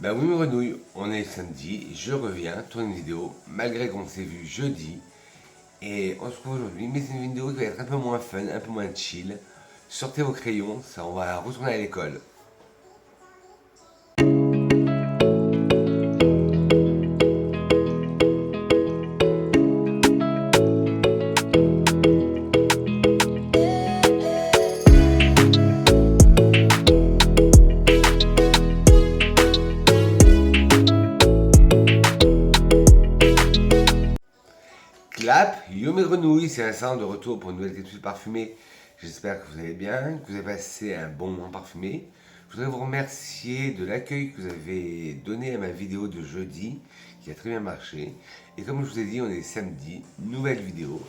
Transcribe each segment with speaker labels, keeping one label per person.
Speaker 1: Bah oui, mes renouilles, on est samedi, je reviens, tourner une vidéo, malgré qu'on s'est vu jeudi. Et on se retrouve aujourd'hui, mais c'est une vidéo qui va être un peu moins fun, un peu moins chill. Sortez vos crayons, ça, on va retourner à l'école. Clap, yo mes grenouilles, c'est Vincent de retour pour une nouvelle capsule parfumée. J'espère que vous allez bien, que vous avez passé un bon moment parfumé. Je voudrais vous remercier de l'accueil que vous avez donné à ma vidéo de jeudi, qui a très bien marché. Et comme je vous ai dit, on est samedi, nouvelle vidéo.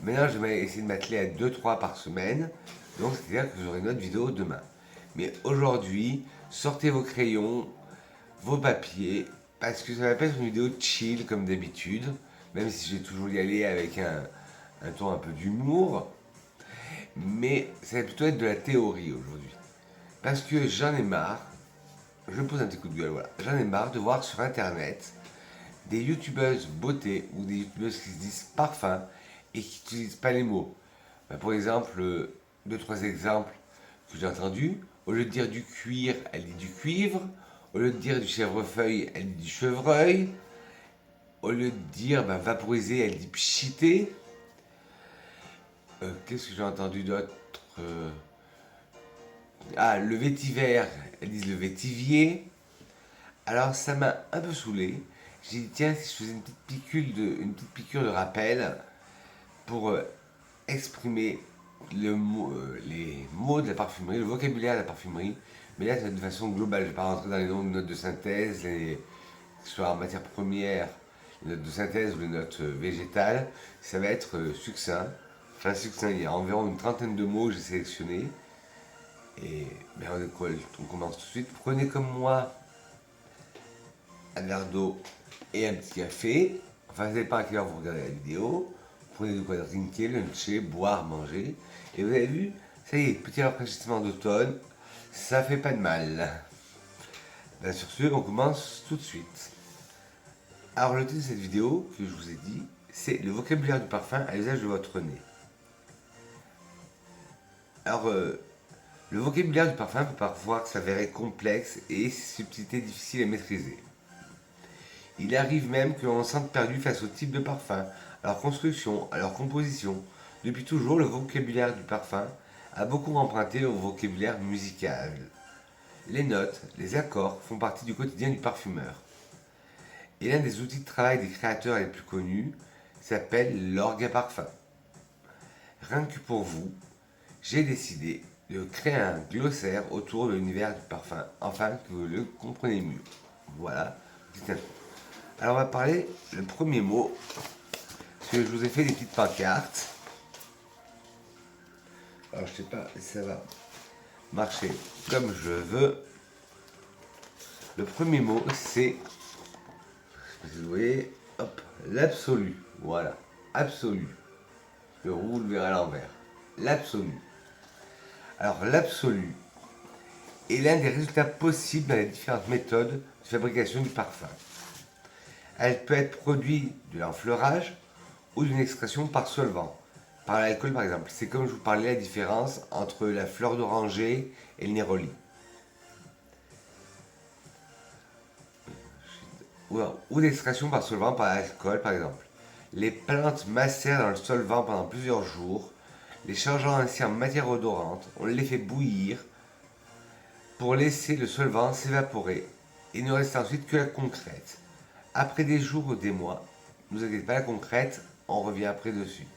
Speaker 1: Maintenant, je vais essayer de m'atteler à 2-3 par semaine. Donc, c'est-à-dire que vous aurez une autre vidéo demain. Mais aujourd'hui, sortez vos crayons, vos papiers, parce que ça va pas être une vidéo chill comme d'habitude, même si je vais toujours y aller avec un ton un peu d'humour, mais ça va plutôt être de la théorie aujourd'hui. Parce que j'en ai marre, je me pose un petit coup de gueule, voilà, j'en ai marre de voir sur internet des youtubeuses beauté ou des youtubeuses qui se disent parfum et qui n'utilisent pas les mots. Ben, pour exemple, deux, trois exemples que j'ai entendus. Au lieu de dire du cuir, elle dit du cuivre. Au lieu de dire du chèvrefeuille, elle dit du chevreuil. Au lieu de dire ben, vaporiser, elle dit pchiter. Qu'est-ce que j'ai entendu d'autre Ah, le vétiver, elles disent le vétivier. Alors ça m'a un peu saoulé. J'ai dit tiens, si je faisais une petite piqûre de rappel pour exprimer les mots de la parfumerie, le vocabulaire de la parfumerie, mais là de façon globale. Je ne vais pas rentrer dans les notes de synthèse, que ce soit en matière première, les notes de synthèse ou les notes végétales. Ça va être succinct. Enfin succinct, il y a environ une trentaine de mots que j'ai sélectionnés. Et ben, on commence tout de suite. Prenez comme moi un verre d'eau et un petit café. Enfin, ça dépend à quelle heure vous regardez la vidéo. Prenez de quoi drinker, luncher, boire, manger. Et vous avez vu, ça y est, petit rafraîchissement d'automne, ça fait pas de mal. Ben, sur ce, on commence tout de suite. Alors, le titre de cette vidéo, que je vous ai dit, c'est le vocabulaire du parfum à l'usage de votre nez. Alors, le vocabulaire du parfum peut parfois s'avérer complexe et ses subtilités difficiles à maîtriser. Il arrive même que l'on se sente perdu face au type de parfum, à leur construction, à leur composition. Depuis toujours, le vocabulaire du parfum a beaucoup emprunté au vocabulaire musical. Les notes, les accords font partie du quotidien du parfumeur. Et l'un des outils de travail des créateurs les plus connus s'appelle l'orgue à parfum. Rien que pour vous, j'ai décidé de créer un glossaire autour de l'univers du parfum, afin que vous le compreniez mieux. Voilà, petite intro. Alors on va parler le premier mot, parce que je vous ai fait des petites pancartes. Alors je sais pas si ça va marcher comme je veux. Le premier mot c'est, je sais pas si vous voyez, hop, l'absolu. Voilà, absolu. Le roux le verrez à l'envers. L'absolu. Alors l'absolu est l'un des résultats possibles dans les différentes méthodes de fabrication du parfum. Elle peut être produite de l'enfleurage ou d'une extraction par solvant, par l'alcool par exemple. C'est comme je vous parlais la différence entre la fleur d'oranger et le néroli. Ou d'extraction par solvant par l'alcool par exemple. Les plantes macèrent dans le solvant pendant plusieurs jours, les changeant ainsi en matière odorante. On les fait bouillir pour laisser le solvant s'évaporer et ne reste ensuite que la concrète. Après des jours ou des mois, ne vous inquiétez pas, la concrète, on revient après dessus.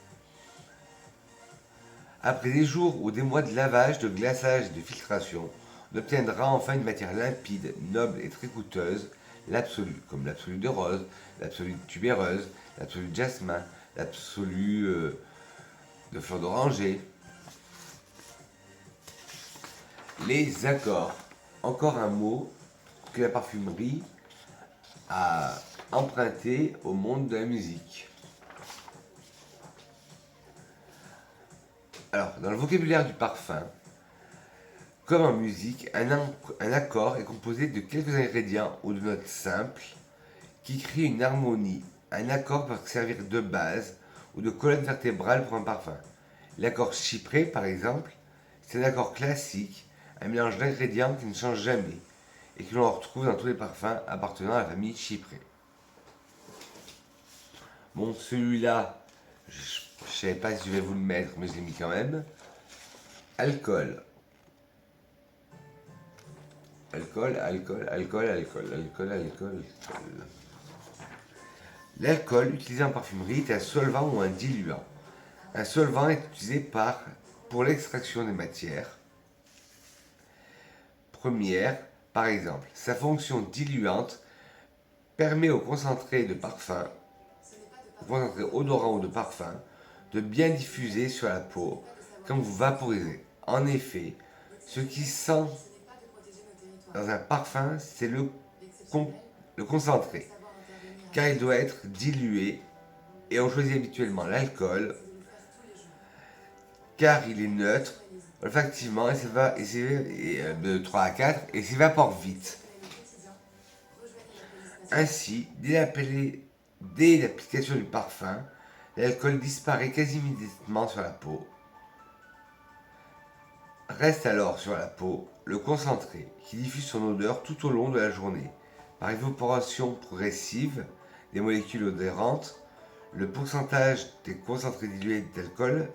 Speaker 1: Après des jours ou des mois de lavage, de glaçage et de filtration, on obtiendra enfin une matière limpide, noble et très coûteuse, l'absolu, comme l'absolu de rose, l'absolu de tubéreuse, l'absolu de jasmin, l'absolu de fleur d'oranger. Les accords, encore un mot que la parfumerie a emprunté au monde de la musique. Alors, dans le vocabulaire du parfum, Comme en musique, un accord est composé de quelques ingrédients ou de notes simples qui créent une harmonie. Un accord peut servir de base ou de colonne vertébrale pour un parfum. L'accord chypré, par exemple, c'est un accord classique, un mélange d'ingrédients qui ne change jamais et que l'on retrouve dans tous les parfums appartenant à la famille chyprée. Bon, celui-là, je ne savais pas si je vais vous le mettre, mais je l'ai mis quand même. Alcool. Alcool, alcool, alcool, alcool, alcool, alcool. L'alcool utilisé en parfumerie est un solvant ou un diluant. Un solvant est utilisé pour l'extraction des matières premières, par exemple. Sa fonction diluante permet au concentré de parfum, au concentré odorant ou de parfum, de bien diffuser sur la peau quand vous vaporisez. En effet, ce qui sent dans un parfum, c'est le concentré, car il doit être dilué et on choisit habituellement l'alcool car il est neutre olfactivement de 3 à 4 et s'évapore vite. Ainsi, dès l'application du parfum, l'alcool disparaît quasi immédiatement sur la peau. Reste alors sur la peau le concentré qui diffuse son odeur tout au long de la journée. Par évaporation progressive des molécules odeurantes, le pourcentage des concentrés dilués d'alcool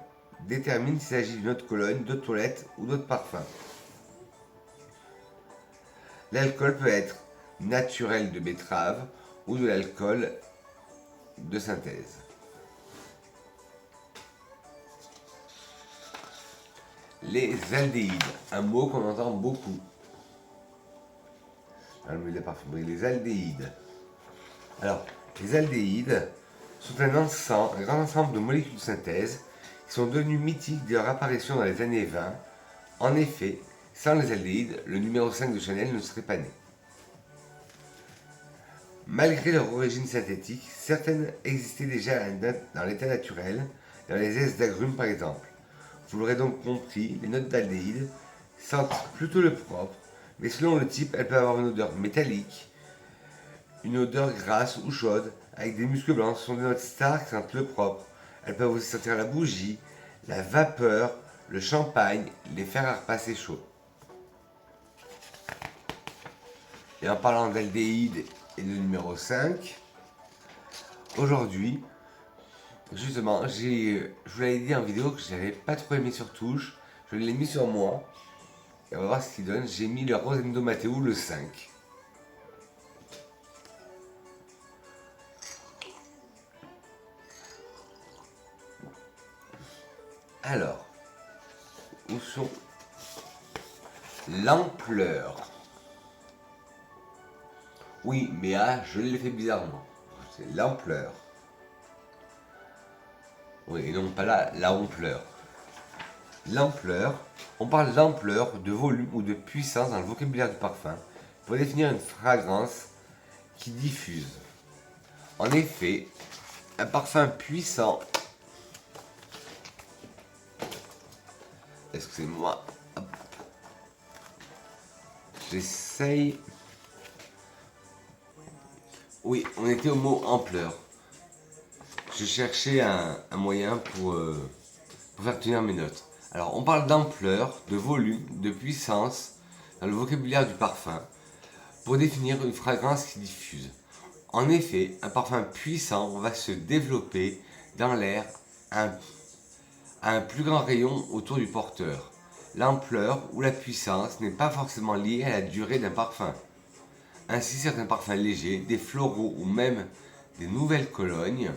Speaker 1: détermine s'il s'agit d'une eau de Cologne, d'eau de toilette ou d'eau de parfum. L'alcool peut être naturel de betterave ou de l'alcool de synthèse. Les aldéhydes, un mot qu'on entend beaucoup dans le milieu de la parfumerie, les aldéhydes. Alors, les aldéhydes sont un grand ensemble de molécules de synthèse qui sont devenues mythiques dès leur apparition dans les années 20. En effet, sans les aldéhydes, le numéro 5 de Chanel ne serait pas né. Malgré leur origine synthétique, certaines existaient déjà dans l'état naturel, dans les zestes d'agrumes par exemple. Vous l'aurez donc compris, les notes d'aldéhyde sentent plutôt le propre, mais selon le type, elles peuvent avoir une odeur métallique, une odeur grasse ou chaude, avec des muscles blancs. Ce sont des notes stars qui sentent le propre. Elles peuvent aussi sentir la bougie, la vapeur, le champagne, les fers à repasser chauds. Et en parlant d'aldéhyde et de numéro 5, aujourd'hui, justement, je vous l'avais dit en vidéo que je n'avais pas trop aimé sur touche. Je l'ai mis sur moi. Et on va voir ce qu'il donne. J'ai mis le Rosendo Matteo, le 5. Alors, où sont l'ampleur? Oui, mais je l'ai fait bizarrement. C'est l'ampleur. Oui, et non pas la ampleur. L'ampleur, on parle d'ampleur, de volume ou de puissance dans le vocabulaire du parfum pour définir une fragrance qui diffuse. En effet, un parfum puissant, excusez-moi, j'essaye. Oui, on était au mot ampleur. Je cherchais un moyen pour faire tenir mes notes. Alors, on parle d'ampleur, de volume, de puissance dans le vocabulaire du parfum pour définir une fragrance qui diffuse. En effet, un parfum puissant va se développer dans l'air à un plus grand rayon autour du porteur. L'ampleur ou la puissance n'est pas forcément liée à la durée d'un parfum. Ainsi, certains parfums légers, des floraux ou même des nouvelles colognes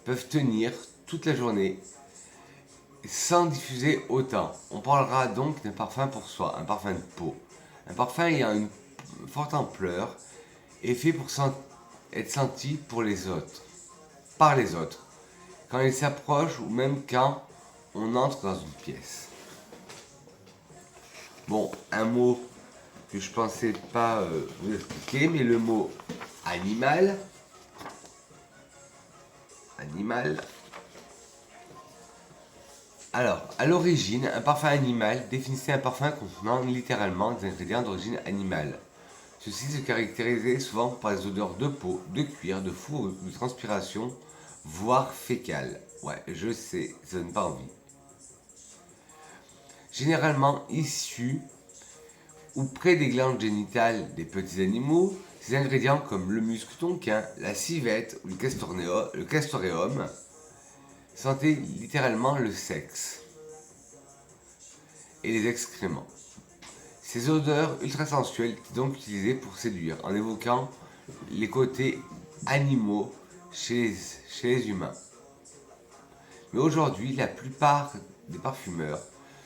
Speaker 1: peuvent tenir toute la journée sans diffuser autant. On parlera donc d'un parfum pour soi, un parfum de peau. Un parfum ayant une forte ampleur est fait pour être senti pour les autres, par les autres, quand il s'approche ou même quand on entre dans une pièce. Bon, un mot que je pensais pas vous expliquer, mais le mot animal. Animal. Alors, à l'origine, un parfum animal définissait un parfum contenant littéralement des ingrédients d'origine animale. Ceux-ci se caractérisaient souvent par des odeurs de peau, de cuir, de fourrure, de transpiration, voire fécale. Ouais, je sais, ça donne pas envie. Généralement issus ou près des glandes génitales des petits animaux, ces ingrédients comme le musc tonquin, la civette ou le castoreum sentaient littéralement le sexe et les excréments. Ces odeurs ultra sensuelles étaient donc utilisées pour séduire, en évoquant les côtés animaux chez les humains. Mais aujourd'hui, la plupart des parfumeurs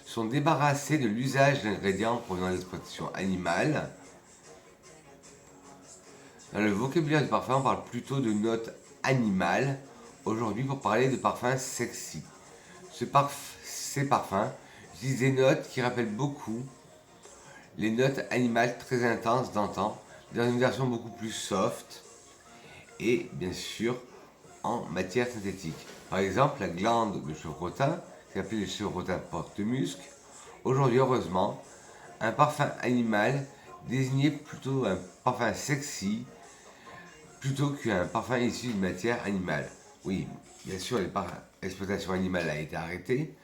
Speaker 1: sont débarrassés de l'usage d'ingrédients provenant de l'exploitation animale. Dans le vocabulaire du parfum, on parle plutôt de notes animales aujourd'hui pour parler de parfums sexy. Ces parfums utilisent des notes qui rappellent beaucoup les notes animales très intenses d'antan, dans une version beaucoup plus soft et bien sûr en matière synthétique. Par exemple, la glande de chevrotin, qui s'appelle le chevrotin porte-musc, aujourd'hui heureusement, un parfum animal désignait plutôt un parfum sexy plutôt qu'un parfum issu d'une matière animale. Oui, bien sûr, l'exploitation animale a été arrêtée,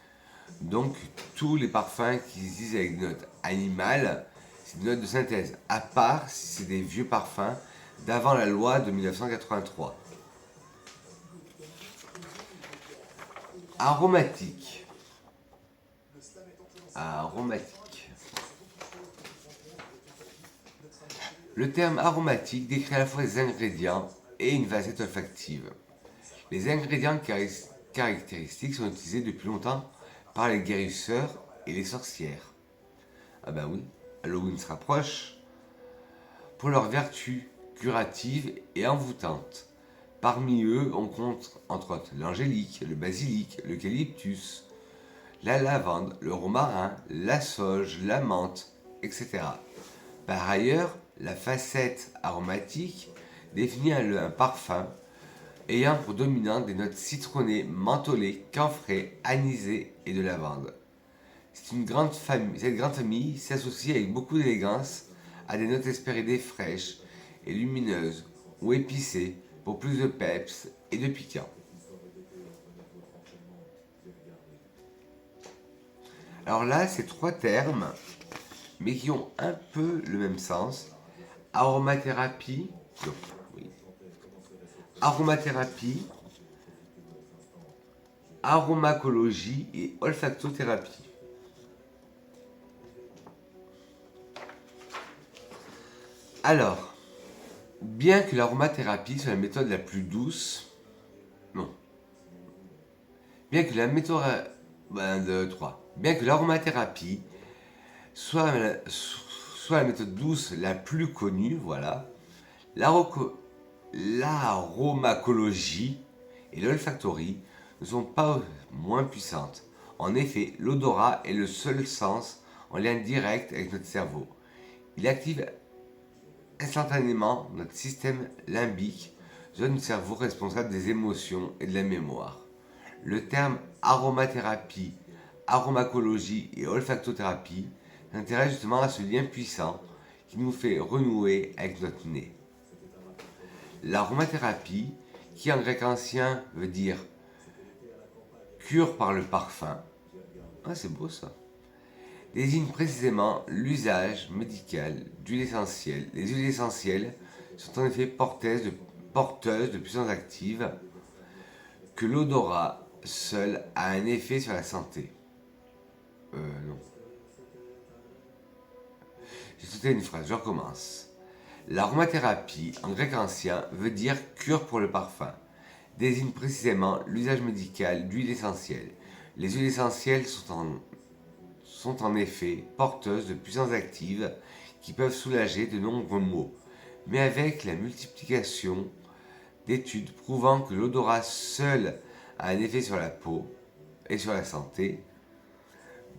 Speaker 1: donc tous les parfums qui se disent avec des notes animales, c'est des notes de synthèse, à part si c'est des vieux parfums d'avant la loi de 1983. Aromatique. Aromatique. Le terme aromatique décrit à la fois les ingrédients et une facette olfactive. Les ingrédients caractéristiques sont utilisés depuis longtemps par les guérisseurs et les sorcières. Ah ben oui, Halloween se rapproche. Pour leurs vertus curatives et envoûtantes. Parmi eux, on compte entre autres l'angélique, le basilic, l'eucalyptus, la lavande, le romarin, la sauge, la menthe, etc. Par ailleurs, la facette aromatique définit un parfum ayant pour dominante des notes citronnées, mentholées, camphrées, anisées et de lavande. Cette grande famille s'associe avec beaucoup d'élégance à des notes hespéridées fraîches et lumineuses ou épicées pour plus de peps et de piquant. Alors là, c'est trois termes, mais qui ont un peu le même sens. Aromathérapie, donc, oui. Aromathérapie, aromacologie et olfactothérapie. Alors, bien que l'aromathérapie soit la méthode la plus douce, non. Bien que la méthode, Bien que l'aromathérapie soit la méthode douce la plus connue, voilà, l'aromacologie et l'olfactorie ne sont pas moins puissantes. En effet, l'odorat est le seul sens en lien direct avec notre cerveau. Il active instantanément notre système limbique, zone du cerveau responsable des émotions et de la mémoire. Le terme aromathérapie, aromacologie et olfactothérapie s'intéresse justement à ce lien puissant qui nous fait renouer avec notre nez. L'aromathérapie, qui en grec ancien veut dire cure par le parfum, ah c'est beau ça, désigne précisément l'usage médical d'huiles essentielles. Les huiles essentielles sont en effet porteuses de puissances actives que l'odorat seul a un effet sur la santé. Non. J'ai sauté une phrase, je recommence. L'aromathérapie, en grec ancien, veut dire cure pour le parfum. Désigne précisément l'usage médical d'huiles essentielles. Les huiles essentielles sont en effet porteuses de puissances actives qui peuvent soulager de nombreux maux. Mais avec la multiplication d'études prouvant que l'odorat seul a un effet sur la peau et sur la santé,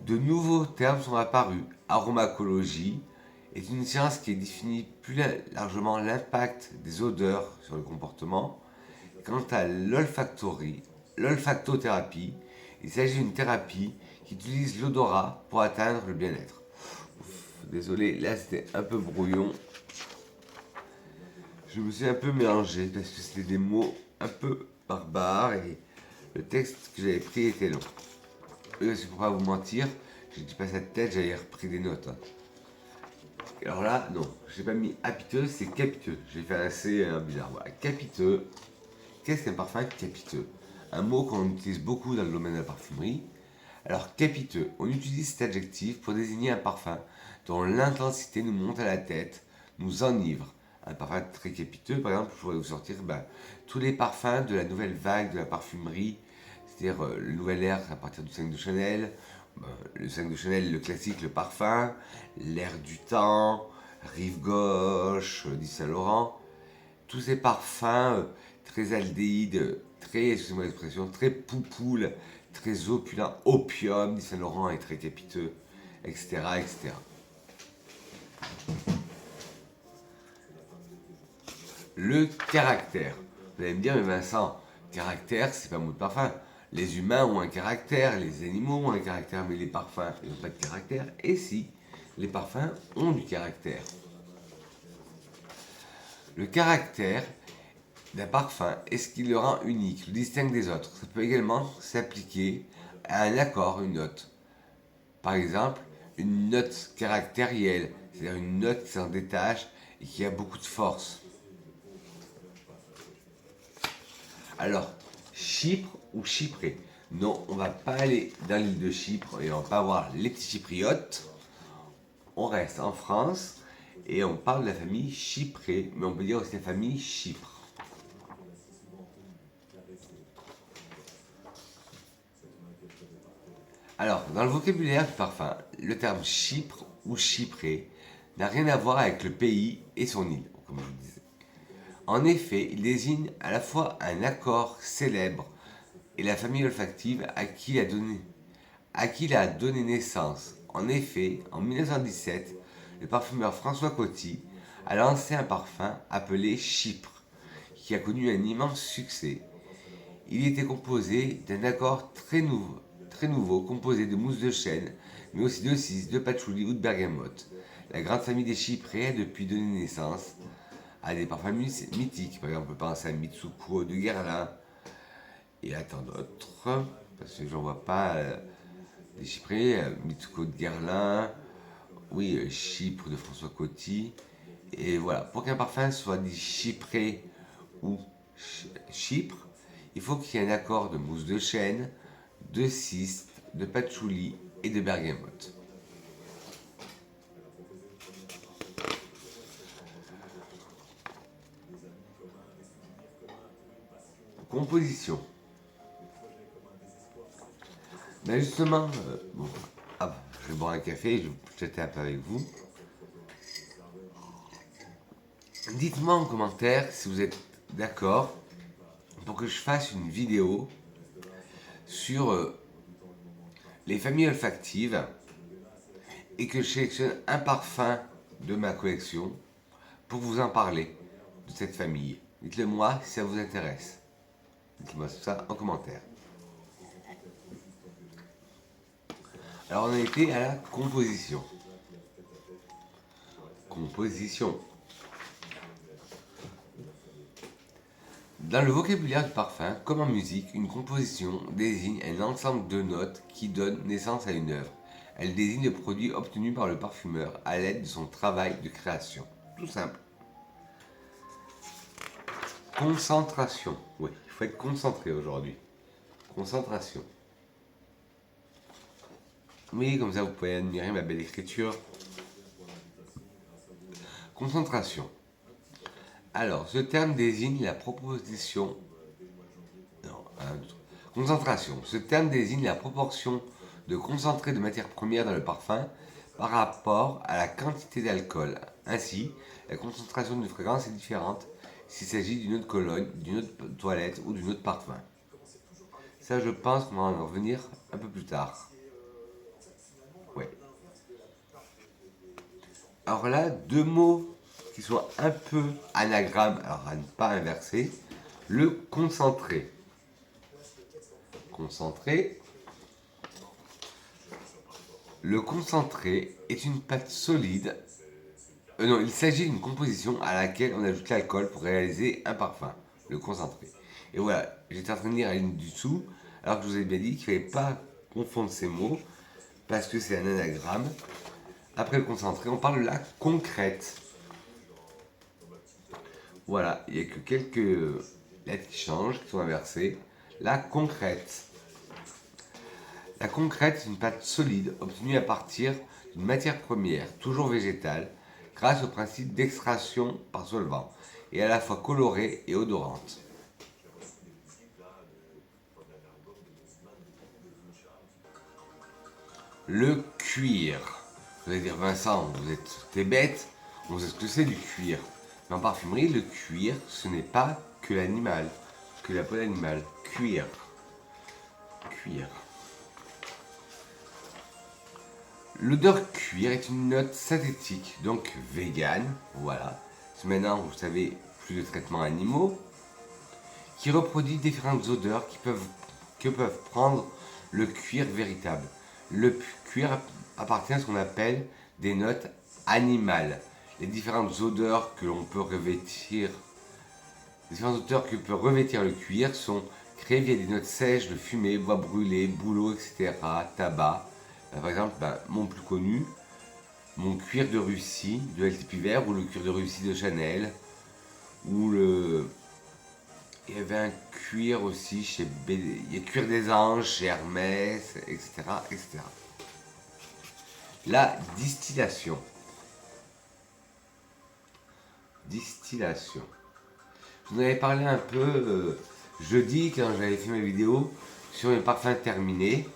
Speaker 1: de nouveaux termes sont apparus. Aromacologie est une science qui définit plus largement l'impact des odeurs sur le comportement. Quant à l'olfactothérapie, Il s'agit d'une thérapie qui utilise l'odorat pour atteindre le bien-être. Désolé, là c'était un peu brouillon. Je me suis un peu mélangé parce que c'était des mots un peu barbares et le texte que j'avais pris était long. Et c'est pour pas vous mentir, j'ai dit pas ça de tête, j'avais repris des notes. Hein. Alors là, non, j'ai pas mis apiteux, c'est capiteux. J'ai fait assez bizarre. Voilà, capiteux. Qu'est-ce qu'un parfum capiteux? Un mot qu'on utilise beaucoup dans le domaine de la parfumerie. Alors, capiteux, on utilise cet adjectif pour désigner un parfum dont l'intensité nous monte à la tête, nous enivre. Un parfum très capiteux, par exemple, je pourrais vous sortir tous les parfums de la nouvelle vague de la parfumerie, c'est-à-dire le nouvel air à partir du 5 de Chanel, le 5 de Chanel, le classique, le parfum, l'air du temps, Rive Gauche, d'Yves Saint Laurent, tous ces parfums très aldéhydes, très, excusez-moi l'expression, très poupoule, très opulent, opium, d'Yves Saint Laurent est très capiteux, etc., etc. Le caractère. Vous allez me dire, mais Vincent, caractère, c'est pas un mot de parfum. Les humains ont un caractère, les animaux ont un caractère, mais les parfums, ils n'ont pas de caractère. Et si, les parfums ont du caractère. Le caractère d'un parfum est ce qui le rend unique, le distingue des autres. Ça peut également s'appliquer à un accord, une note. Par exemple, une note caractérielle, c'est-à-dire une note qui s'en détache et qui a beaucoup de force. Alors, Chypre ou Chypré? Non, on va pas aller dans l'île de Chypre et on va pas voir les petits chypriotes. On reste en France et on parle de la famille Chypré, mais on peut dire aussi la famille Chypre. Alors, dans le vocabulaire du parfum, le terme Chypre ou Chypré n'a rien à voir avec le pays et son île, comme je vous disais. En effet, il désigne à la fois un accord célèbre et la famille olfactive à qui il a donné naissance. En effet, en 1917, le parfumeur François Coty a lancé un parfum appelé Chypre, qui a connu un immense succès. Il était composé d'un accord très nouveau composé de mousse de chêne, mais aussi de cis, de patchouli ou de bergamote. La grande famille des chyprés a depuis donné naissance à des parfums mythiques. Par exemple, on peut penser à Mitsuko de Guerlain et à tant d'autres, parce que j'en vois pas des chyprés, Mitsuko de Guerlain, oui, Chypre de François Coty. Et voilà, pour qu'un parfum soit dit chypré ou Chypre, il faut qu'il y ait un accord de mousse de chêne, de cis, de patchouli et de bergamote. Composition. Ben justement, je vais boire un café, je vais chatter un peu avec vous. Dites-moi en commentaire si vous êtes d'accord pour que je fasse une vidéo sur les familles olfactives et que je sélectionne un parfum de ma collection pour vous en parler de cette famille. Dites-le moi si ça vous intéresse. Dites-moi ça en commentaire. Alors on a été à la composition. Composition. Dans le vocabulaire du parfum, comme en musique, une composition désigne un ensemble de notes qui donne naissance à une œuvre. Elle désigne le produit obtenu par le parfumeur à l'aide de son travail de création. Tout simple. Concentration. Oui, il faut être concentré aujourd'hui. Concentration. Oui, comme ça vous pouvez admirer ma belle écriture. Concentration. Alors, ce terme désigne la proposition. Non, concentration. Ce terme désigne la proportion de concentré de matière première dans le parfum par rapport à la quantité d'alcool. Ainsi, la concentration d'une fragrance est différente s'il s'agit d'une eau de cologne, d'une eau de toilette ou d'une eau de parfum. Ça, je pense qu'on va en revenir un peu plus tard. Ouais. Alors là, deux mots qui sont un peu anagrammes, alors à ne pas inverser. Le concentré. Concentré. Le concentré est une pâte solide. Non, il s'agit d'une composition à laquelle on ajoute l'alcool pour réaliser un parfum, le concentré. Et voilà, j'étais en train de lire la ligne du dessous, alors que je vous ai bien dit qu'il ne fallait pas confondre ces mots, parce que c'est un anagramme. Après le concentré, on parle de la concrète. Voilà, il n'y a que quelques lettres qui changent, qui sont inversées. La concrète. La concrète est une pâte solide obtenue à partir d'une matière première, toujours végétale, grâce au principe d'extraction par solvant, et à la fois colorée et odorante. Le cuir. Vous allez dire, Vincent, t'es bête, on sait ce que c'est du cuir. Mais en parfumerie, le cuir, ce n'est pas que l'animal, que la peau d'animal. Cuir. Cuir. L'odeur cuir est une note synthétique, donc vegan, voilà. Maintenant, vous savez, plus de traitements animaux, qui reproduit différentes odeurs que peuvent prendre le cuir véritable. Le cuir appartient à ce qu'on appelle des notes animales. Les différentes odeurs que l'on peut revêtir, les différentes odeurs que peut revêtir le cuir sont créées via des notes sèches de fumée, bois brûlé, bouleau, etc., tabac. Par exemple, mon plus connu, mon cuir de Russie de LTP Vert ou le cuir de Russie de Chanel ou le il y avait un cuir aussi chez BD. Il y a cuir des anges chez Hermès, etc., etc. La distillation. Distillation. Je vous en avais parlé un peu jeudi quand j'avais fait mes vidéos sur les parfums terminés.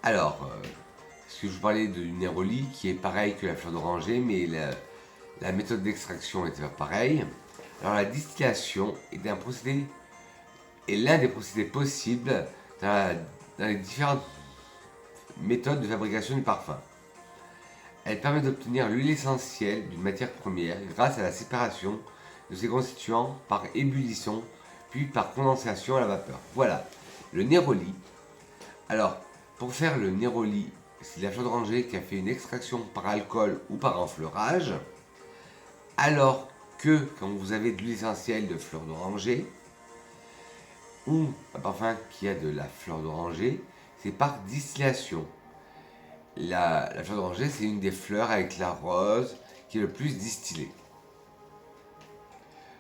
Speaker 1: Alors, parce que je vous parlais du néroli qui est pareil que la fleur d'oranger, mais la méthode d'extraction était pas pareille. Alors la distillation est l'un des procédés possibles dans les différentes méthodes de fabrication du parfum. Elle permet d'obtenir l'huile essentielle d'une matière première grâce à la séparation de ses constituants par ébullition, puis par condensation à la vapeur. Voilà, le néroli. Alors, pour faire le néroli, c'est la fleur d'oranger qui a fait une extraction par alcool ou par enfleurage, alors que quand vous avez de l'huile essentielle de fleur d'oranger, ou un parfum qui a de la fleur d'oranger, c'est par distillation. La fleur d'oranger, c'est une des fleurs avec la rose qui est le plus distillée.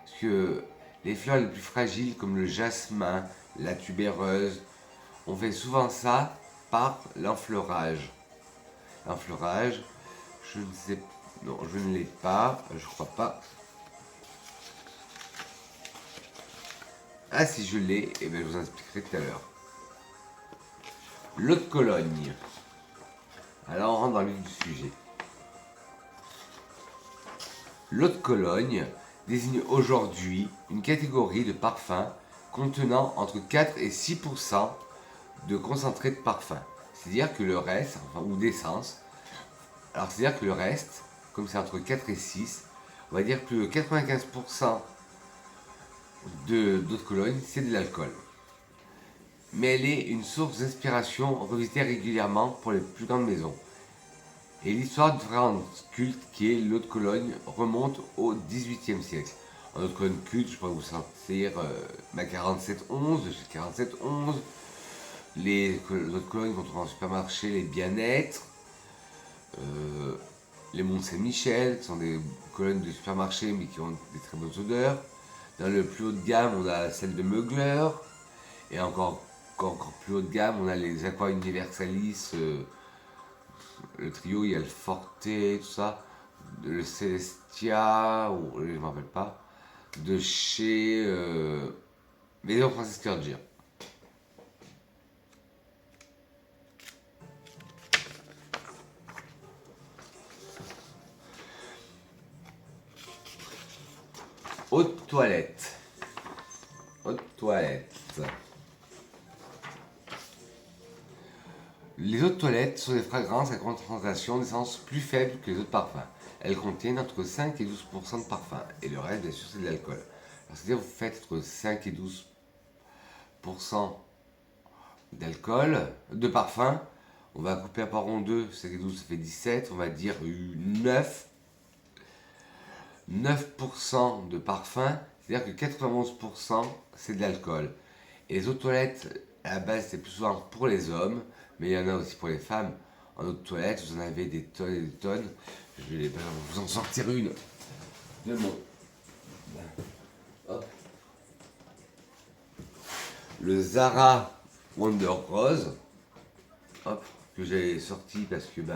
Speaker 1: Parce que les fleurs les plus fragiles, comme le jasmin, la tubéreuse, on fait souvent ça par l'enfleurage. L'enfleurage, je ne sais pas. Non, je ne l'ai pas, je crois pas. Ah, si je l'ai, eh bien, je vous en expliquerai tout à l'heure. L'eau de Cologne. Alors, on rentre dans le vif du sujet. L'eau de Cologne désigne aujourd'hui une catégorie de parfums contenant entre 4 et 6% de concentré de parfum. C'est-à-dire que le reste, ou d'essence, alors c'est-à-dire que le reste, comme c'est entre 4 et 6, on va dire plus de 95% d'eau de Cologne, c'est de l'alcool. Mais elle est une source d'inspiration revisitée régulièrement pour les plus grandes maisons. Et l'histoire de différentes cultes qui est l'eau de Cologne remonte au XVIIIe siècle. En eau de Cologne culte, je pourrais vous sortir ma 4711 de chez 4711, les eaux de Cologne qu'on trouve en supermarché, les bien-être, les Mont Saint-Michel, qui sont des colonnes de supermarché mais qui ont des très bonnes odeurs. Dans le plus haut de gamme, on a celle de Mugler. Et encore plus haut de gamme, on a les Aqua Universalis, le trio, il y a le Forte, tout ça, le Celestia, ou je ne me rappelle pas, de chez Maison Francis Kurgia. Eau de toilette. Eau de toilette. Les eaux de toilette sont des fragrances à concentration d'essence plus faible que les eaux de parfum. Elles contiennent entre 5 et 12% de parfum. Et le reste, bien sûr, c'est de l'alcool. C'est-à-dire vous faites entre 5 et 12% d'alcool, de parfum, On va couper par en 2, c'est 12, ça fait 17, on va dire 9. 9% de parfum, c'est-à-dire que 91% c'est de l'alcool. Et les eaux de toilette, à la base, c'est plus souvent pour les hommes, mais il y en a aussi pour les femmes. En eau de toilette, vous en avez des tonnes et des tonnes. Je vais vous en sortir une de mon. Hop. Le Zara Wonder Rose, hop, que j'ai sorti parce que je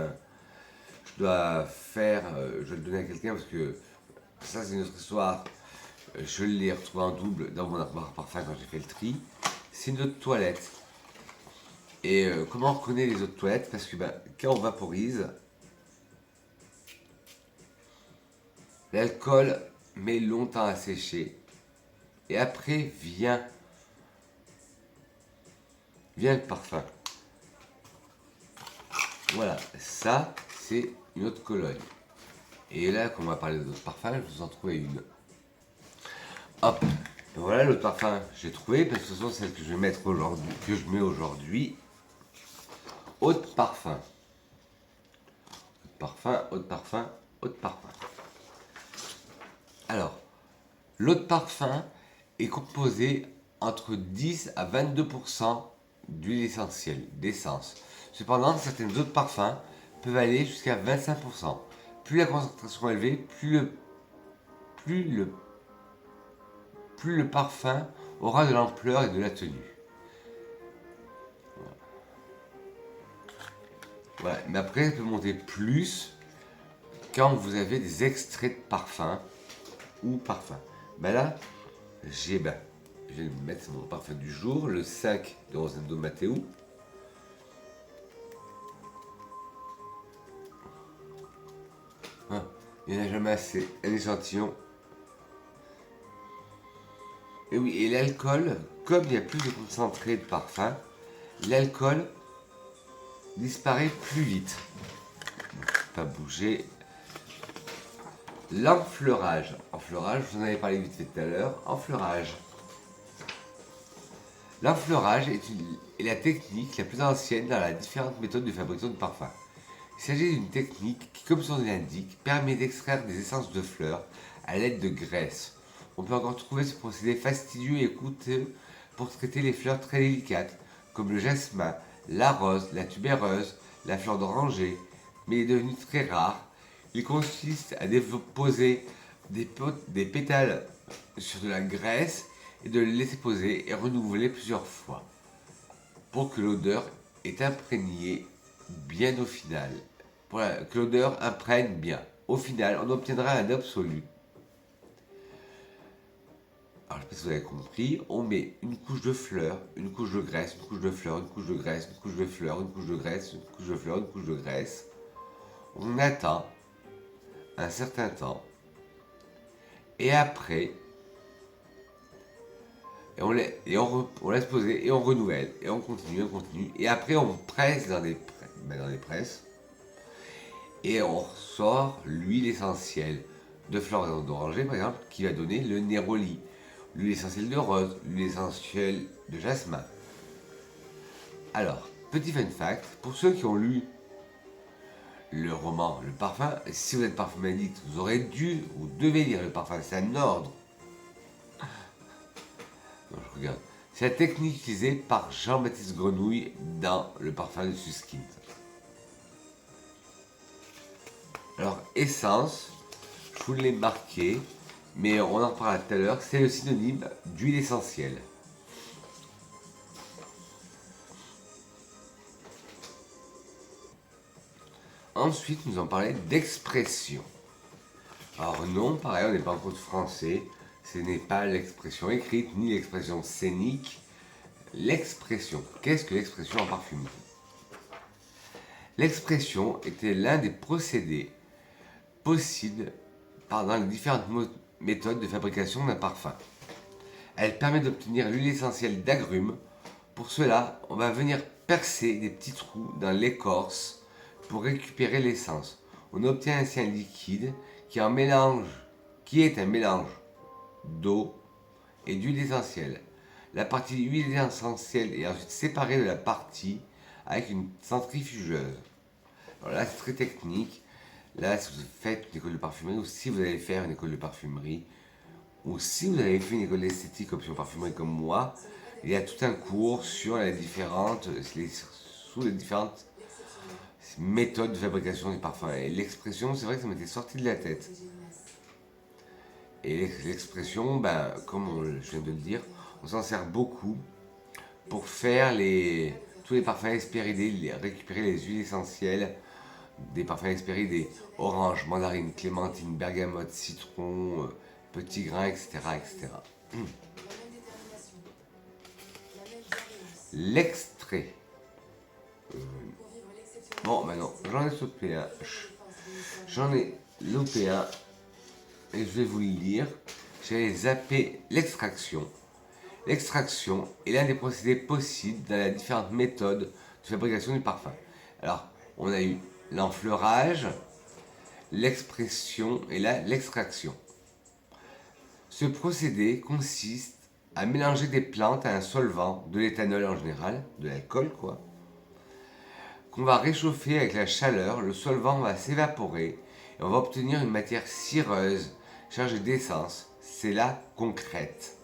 Speaker 1: dois faire, je vais le donner à quelqu'un parce que ça c'est une autre histoire. Je l'ai retrouvé en double dans mon armoire parfum quand j'ai fait le tri. C'est une eau de toilette. Et comment on reconnaît les eaux de toilette? Parce que quand on vaporise, l'alcool met longtemps à sécher. Et après vient le parfum. Voilà, ça c'est une autre Cologne. Et là, quand on va parler d'autres parfums, je vous en trouvais une. Hop, et voilà l'autre parfum j'ai trouvé, parce que ce sont celles que je vais mettre aujourd'hui, que je mets aujourd'hui. Eau de parfum. Eau de parfum, eau de parfum, eau de parfum. Alors, l'eau de parfum est composée entre 10 à 22% d'huile essentielle, d'essence. Cependant, certaines eaux de parfum peuvent aller jusqu'à 25%. Plus la concentration est élevée, plus le parfum aura de l'ampleur et de la tenue. Voilà. Mais après, ça peut monter plus quand vous avez des extraits de parfum ou parfum. Là, je vais mettre mon parfum du jour, le 5 de Rosendo Matteo. Il n'y en a jamais assez. Un échantillon. Et oui, et l'alcool, comme il y a plus de concentré de parfum, l'alcool disparaît plus vite. Pas bouger. L'enfleurage. Enfleurage, je vous en avais parlé vite fait tout à l'heure. Enfleurage. L'enfleurage est la technique la plus ancienne dans les différentes méthodes de fabrication de parfums. Il s'agit d'une technique qui, comme son nom l'indique, permet d'extraire des essences de fleurs à l'aide de graisse. On peut encore trouver ce procédé fastidieux et coûteux pour traiter les fleurs très délicates, comme le jasmin, la rose, la tubéreuse, la fleur d'oranger, mais il est devenu très rare. Il consiste à déposer des pétales sur de la graisse et de les laisser poser et renouveler plusieurs fois pour que l'odeur est imprégnée bien au final. Pour que l'odeur imprègne bien. Au final, on obtiendra un absolu. Alors, je sais pas si vous avez compris, on met une couche de fleurs, une couche de graisse, une couche de fleurs, une couche de graisse, une couche de fleurs, une couche de graisse, une couche de fleurs, une couche de graisse. On attend un certain temps. Et après, on laisse poser et on renouvelle. Et on continue, on continue. Et après, on presse dans des presses. Et on ressort l'huile essentielle de fleurs d'oranger, par exemple, qui va donner le néroli. L'huile essentielle de rose, l'huile essentielle de jasmin. Alors, petit fun fact, pour ceux qui ont lu le roman Le Parfum, si vous êtes parfum addict, vous devez lire Le Parfum, c'est un ordre. Non, je regarde. C'est la technique utilisée par Jean-Baptiste Grenouille dans Le Parfum de Susskind. Alors, essence, je vous l'ai marqué, mais on en reparlera tout à l'heure, c'est le synonyme d'huile essentielle. Ensuite, nous allons parler d'expression. Alors non, pareil, on n'est pas en cours de français, ce n'est pas l'expression écrite ni l'expression scénique. L'expression. Qu'est-ce que l'expression en parfumerie? L'expression était l'un des procédés possibles dans les différentes méthodes de fabrication d'un parfum. Elle permet d'obtenir l'huile essentielle d'agrumes. Pour cela, on va venir percer des petits trous dans l'écorce pour récupérer l'essence. On obtient ainsi un liquide qui est un mélange d'eau et d'huile essentielle. La partie huile essentielle est ensuite séparée de la partie avec une centrifugeuse. Alors là, c'est très technique. Là, si vous faites une école de parfumerie ou si vous allez faire une école de parfumerie ou si vous avez fait une école d'esthétique option parfumerie comme moi, il y a tout un cours sur les différentes méthodes de fabrication des parfums. Et l'expression, c'est vrai que ça m'était sorti de la tête. Et l'expression, ben, comme je viens de le dire, on s'en sert beaucoup pour faire tous les parfums Hespéridés, récupérer les huiles essentielles des parfums Hespéridés, orange, mandarine, clémentine, bergamote, citron, petit grain, etc. etc. L'extrait. Bon, maintenant, j'en ai loupé un. J'en ai loupé un. Et je vais vous le lire. J'ai zappé l'extraction. L'extraction est l'un des procédés possibles dans les différentes méthodes de fabrication du parfum. Alors, on a eu l'enfleurage, l'expression et l'extraction. Ce procédé consiste à mélanger des plantes à un solvant, de l'éthanol en général, de l'alcool quoi, qu'on va réchauffer avec la chaleur, le solvant va s'évaporer et on va obtenir une matière cireuse chargée d'essence, c'est la concrète.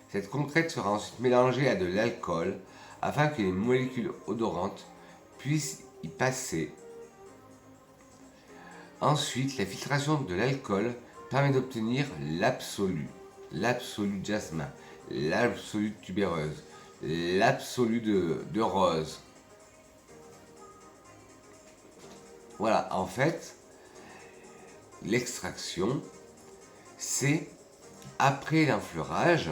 Speaker 1: Cette concrète sera ensuite mélangée à de l'alcool afin que les molécules odorantes puissent y passer. Ensuite, la filtration de l'alcool permet d'obtenir l'absolu jasmin, l'absolu tubéreuse, l'absolu de rose. Voilà, en fait, l'extraction, c'est après l'enfleurage,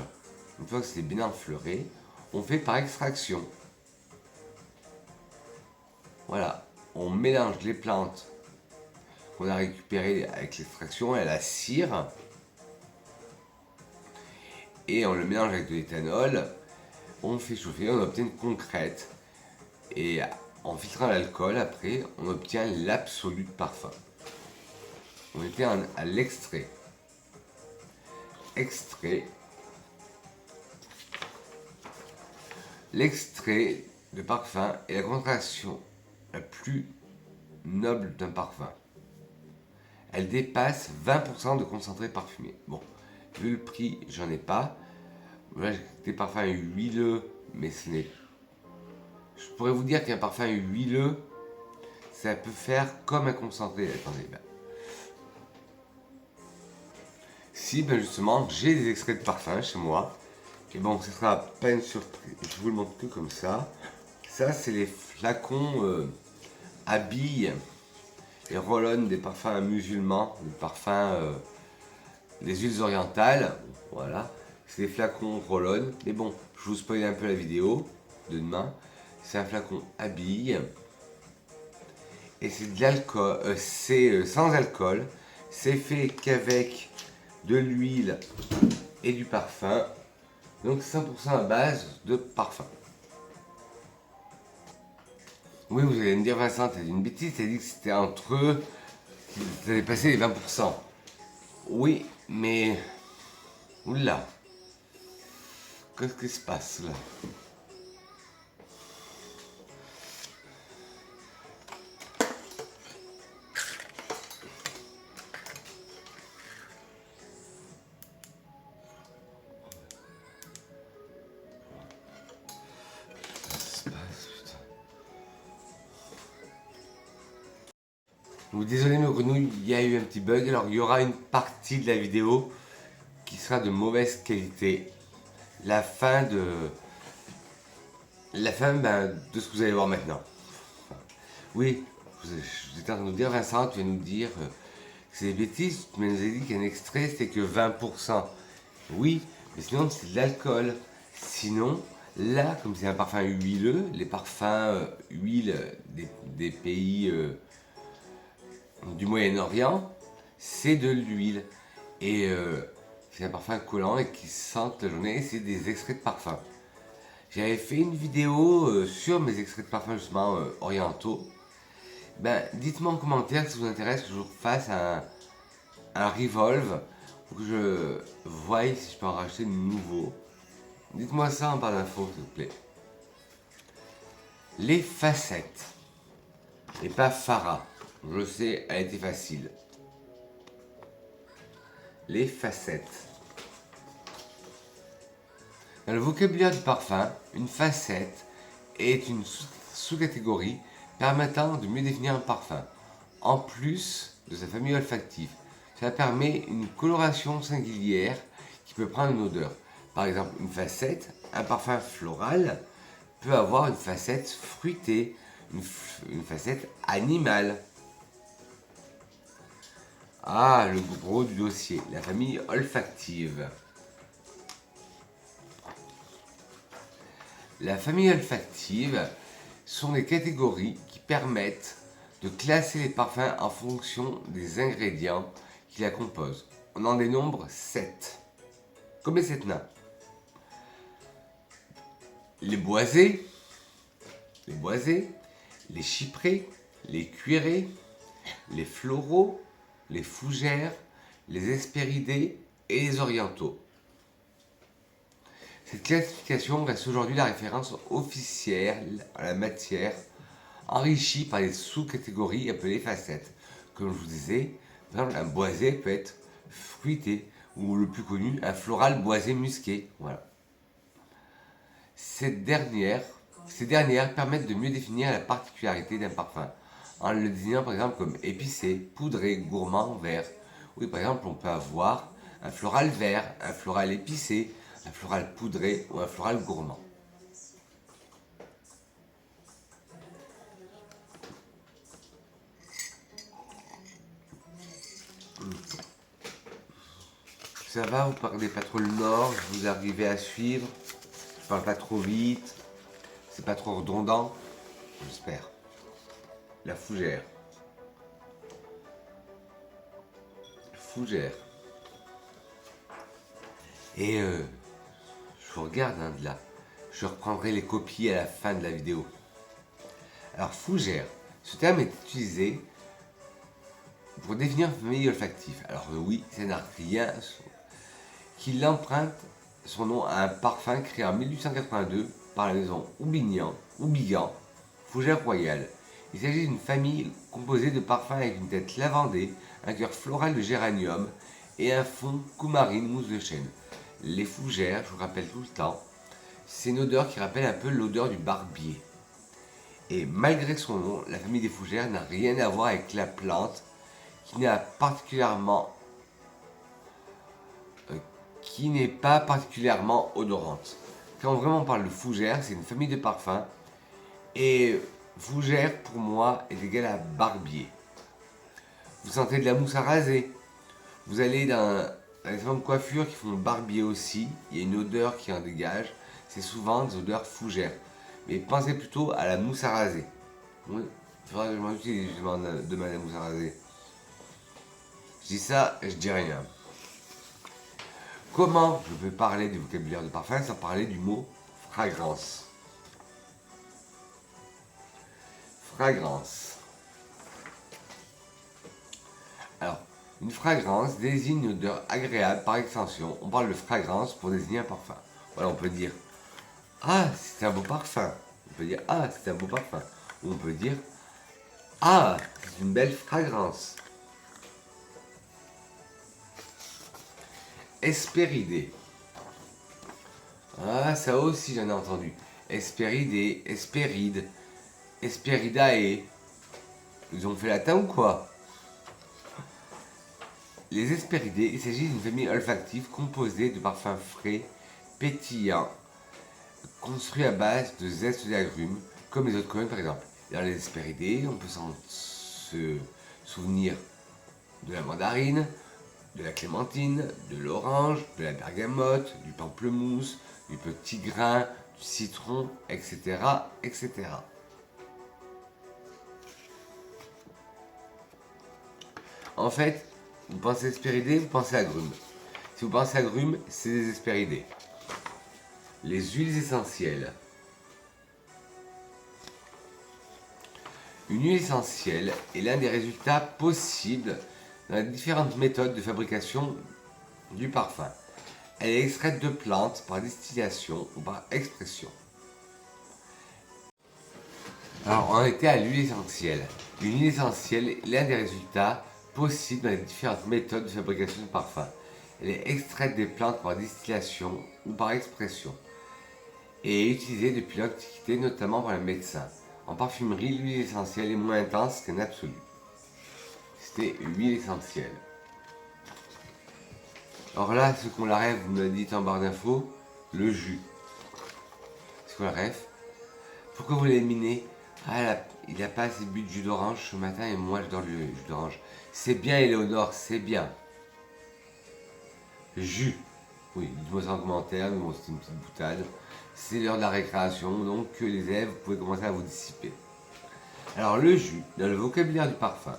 Speaker 1: une fois que c'est bien enfleuré, on fait par extraction. Voilà, on mélange les plantes qu'on a récupérées avec l'extraction à la cire et on le mélange avec de l'éthanol, on fait chauffer, on obtient une concrète et en filtrant l'alcool après, on obtient l'absolu de parfum. On était à l'extrait. L'extrait de parfum est la concentration la plus noble d'un parfum. Elle dépasse 20% de concentré parfumé. Bon, vu le prix, j'en ai pas. Là, j'ai des parfums huileux, mais ce n'est. Je pourrais vous dire qu'un parfum huileux, ça peut faire comme un concentré. Attendez, ben. Si, ben justement, j'ai des extraits de parfum chez moi. Et bon, ce sera pas une surprise. Je vous le montre que comme ça. Ça, c'est les flacons à billes et roll-on des parfums musulmans, des parfums des huiles orientales. Voilà, c'est des flacons roll-on. Mais bon, je vous spoil un peu la vidéo de demain. C'est un flacon à billes. Et c'est de l'alcool, c'est sans alcool. C'est fait qu'avec de l'huile et du parfum. Donc 100% à base de parfum. Oui, vous allez me dire, Vincent, t'as dit une bêtise, t'as dit que c'était entre eux, ça allait passer les 20%. Oui, mais. Oula. Qu'est-ce qui se passe là? Donc, désolé mes grenouilles, il y a eu un petit bug. Alors il y aura une partie de la vidéo qui sera de mauvaise qualité. La fin de ce que vous allez voir maintenant. Oui, vous êtes en train de nous dire, Vincent, tu viens de nous dire que c'est des bêtises, tu nous as dit qu'un extrait c'était que 20%. Oui, mais sinon c'est de l'alcool. Sinon, là, comme c'est un parfum huileux, les parfums huiles des pays du Moyen-Orient, c'est de l'huile. Et c'est un parfum collant et qui sent la journée, c'est des extraits de parfum. J'avais fait une vidéo sur mes extraits de parfum justement orientaux. Ben, dites-moi en commentaire si ça vous intéresse que je fasse un revolve pour que je voie si je peux en racheter de nouveaux. Dites-moi ça en barre d'infos s'il vous plaît. Les facettes. Et pas Farah. Je sais, elle était facile. Les facettes. Dans le vocabulaire du parfum, une facette est une sous-catégorie permettant de mieux définir un parfum, en plus de sa famille olfactive. Cela permet une coloration singulière qui peut prendre une odeur. Par exemple, une facette, un parfum floral, peut avoir une facette fruitée, une facette animale. Ah, le gros du dossier, la famille olfactive. La famille olfactive sont des catégories qui permettent de classer les parfums en fonction des ingrédients qui la composent. On en dénombre 7. Comme les 7 nains. Les boisés, les chyprés, les cuirés, les floraux, les fougères, les hespéridés et les orientaux. Cette classification reste aujourd'hui la référence officielle à la matière, enrichie par des sous-catégories appelées facettes. Comme je vous disais, par exemple, un boisé peut être fruité, ou le plus connu, un floral boisé musqué. Voilà. Ces dernières permettent de mieux définir la particularité d'un parfum, en le désignant par exemple comme épicé, poudré, gourmand, vert. Oui, par exemple, on peut avoir un floral vert, un floral épicé, un floral poudré ou un floral gourmand. Ça va, vous parlez pas trop le nord, vous arrivez à suivre, je parle pas trop vite, c'est pas trop redondant, j'espère. La fougère. Fougère. Et je vous regarde de là. Je reprendrai les copies à la fin de la vidéo. Alors, fougère. Ce terme est utilisé pour définir une famille olfactive. Alors oui, ça n'a rien qu'il emprunte son nom à un parfum créé en 1882 par la maison Houbignan, Fougère Royale. Il s'agit d'une famille composée de parfums avec une tête lavandée, un cœur floral de géranium et un fond coumarine mousse de chêne. Les fougères, je vous rappelle tout le temps, c'est une odeur qui rappelle un peu l'odeur du barbier. Et malgré son nom, la famille des fougères n'a rien à voir avec la plante qui n'est pas particulièrement odorante. Quand vraiment on parle de fougère, c'est une famille de parfums. Et fougère, pour moi, est égal à barbier. Vous sentez de la mousse à raser. Vous allez dans les salons de coiffure qui font barbier aussi. Il y a une odeur qui en dégage. C'est souvent des odeurs fougères. Mais pensez plutôt à la mousse à raser. Oui, il faudra que je m'en utilise demain la mousse à raser. Je dis ça et je dis rien. Comment je peux parler du vocabulaire de parfum sans parler du mot fragrance? Fragrance. Alors, une fragrance désigne une odeur agréable par extension. On parle de fragrance pour désigner un parfum. Voilà, on peut dire ah, c'est un beau parfum. On peut dire ah, c'est un beau parfum. Ou on peut dire ah, c'est une belle fragrance. Hespéridé. Ah, ça aussi j'en ai entendu. Hespéridé, Hespéride, Hespéridae. Ils ont fait latin ou quoi? Les Hespéridés, il s'agit d'une famille olfactive composée de parfums frais, pétillants, construits à base de zeste d'agrumes, comme les autres communes par exemple. Dans les Hespéridés, on peut se souvenir de la mandarine, de la clémentine, de l'orange, de la bergamote, du pamplemousse, du petit grain, du citron, etc., etc. En fait, vous pensez hespéridés, vous pensez agrumes. Si vous pensez agrumes, c'est des hespéridés. Les huiles essentielles. Une huile essentielle est l'un des résultats possibles dans les différentes méthodes de fabrication du parfum. Elle est extraite de plantes par distillation ou par expression. Alors, on était à l'huile essentielle. Une huile essentielle est l'un des résultats possibles dans les différentes méthodes de fabrication de parfum. Elle est extraite des plantes par distillation ou par expression et est utilisée depuis l'Antiquité, notamment par les médecins. En parfumerie, l'huile essentielle est moins intense qu'un absolu. C'était l'huile essentielle. Alors là, ce qu'on la rêve, vous me l'avez dit en barre d'infos, le jus. Ce qu'on la rêve. Pourquoi vous l'éliminez? Ah, il n'a pas assez bu de jus d'orange ce matin et moi je donne le jus d'orange. C'est bien, Éléonore, c'est bien. Jus. Oui, dites-moi ça en commentaire, mais bon, c'est une petite boutade. C'est l'heure de la récréation, donc les élèves, vous pouvez commencer à vous dissiper. Alors, le jus, dans le vocabulaire du parfum,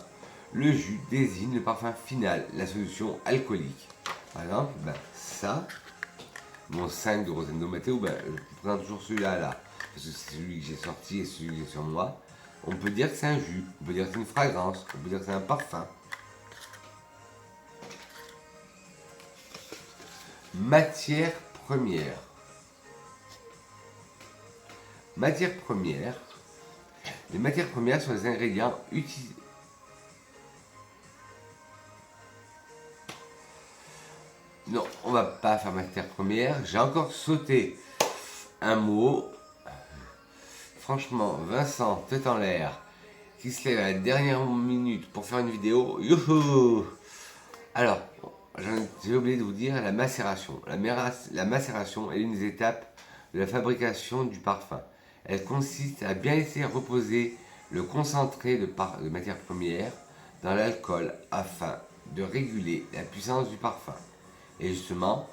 Speaker 1: le jus désigne le parfum final, la solution alcoolique. Par exemple, ça, mon 5 de Rosendo Matteo, je vous présente toujours celui-là, là, parce que c'est celui que j'ai sorti et celui que j'ai sur moi. On peut dire que c'est un jus, on peut dire que c'est une fragrance, on peut dire que c'est un parfum. Matière première. Matière première. Les matières premières sont les ingrédients utilisés. Non, on va pas faire matière première. J'ai encore sauté un mot. Franchement, Vincent, tête en l'air, qui se lève à la dernière minute pour faire une vidéo. Youhou! Alors, j'ai oublié de vous dire la macération. La macération est l'une des étapes de la fabrication du parfum. Elle consiste à bien laisser reposer le concentré de matière première dans l'alcool afin de réguler la puissance du parfum. Et justement,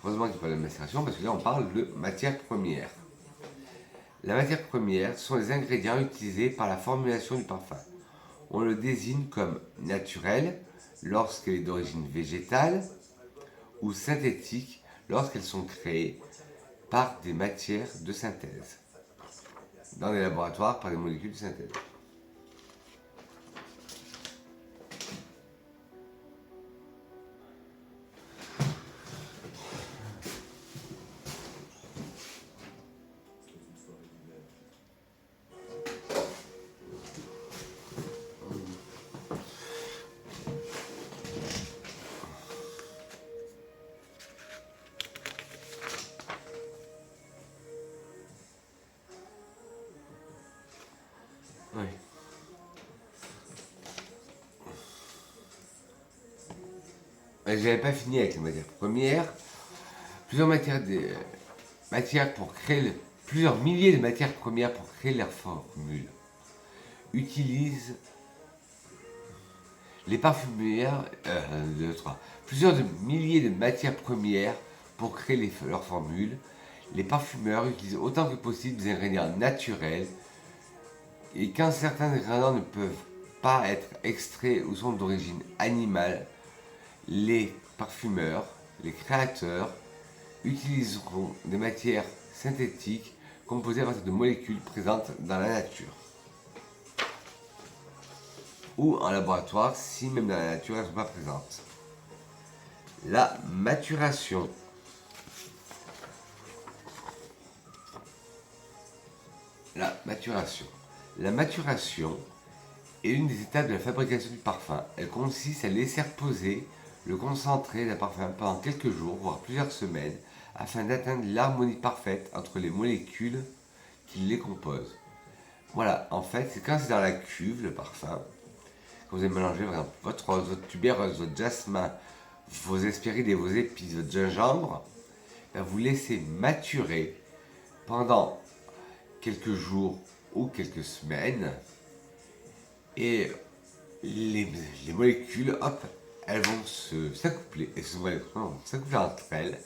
Speaker 1: heureusement qu'il parle de macération parce que là on parle de matière première. La matière première sont les ingrédients utilisés par la formulation du parfum. On le désigne comme naturel lorsqu'elle est d'origine végétale ou synthétique lorsqu'elles sont créées par des matières de synthèse, dans les laboratoires par des molécules de synthèse. Oui. J'avais pas fini avec les matières premières. Plusieurs matières pour créer plusieurs milliers de matières premières pour créer leur formule. Utilisent les parfumeurs, plusieurs milliers de matières premières pour créer leurs formules. Les parfumeurs utilisent autant que possible des ingrédients naturels et quand certains ingrédients ne peuvent pas être extraits ou sont d'origine animale, les parfumeurs, les créateurs, utiliseront des matières synthétiques composées à partir de molécules présentes dans la nature. Ou en laboratoire si même dans la nature elles ne sont pas présentes. La maturation. La maturation. La maturation est l'une des étapes de la fabrication du parfum. Elle consiste à laisser reposer le concentré d'un parfum pendant quelques jours, voire plusieurs semaines, afin d'atteindre l'harmonie parfaite entre les molécules qui les composent. Voilà, en fait, c'est quand c'est dans la cuve, le parfum, quand vous avez mélangé par exemple, votre rose, votre tubéreuse, votre jasmin, vos hespérides et vos épices, votre gingembre, vous laissez maturer pendant quelques jours ou quelques semaines et les molécules, hop, elles vont s'accoupler s'accoupler entre elles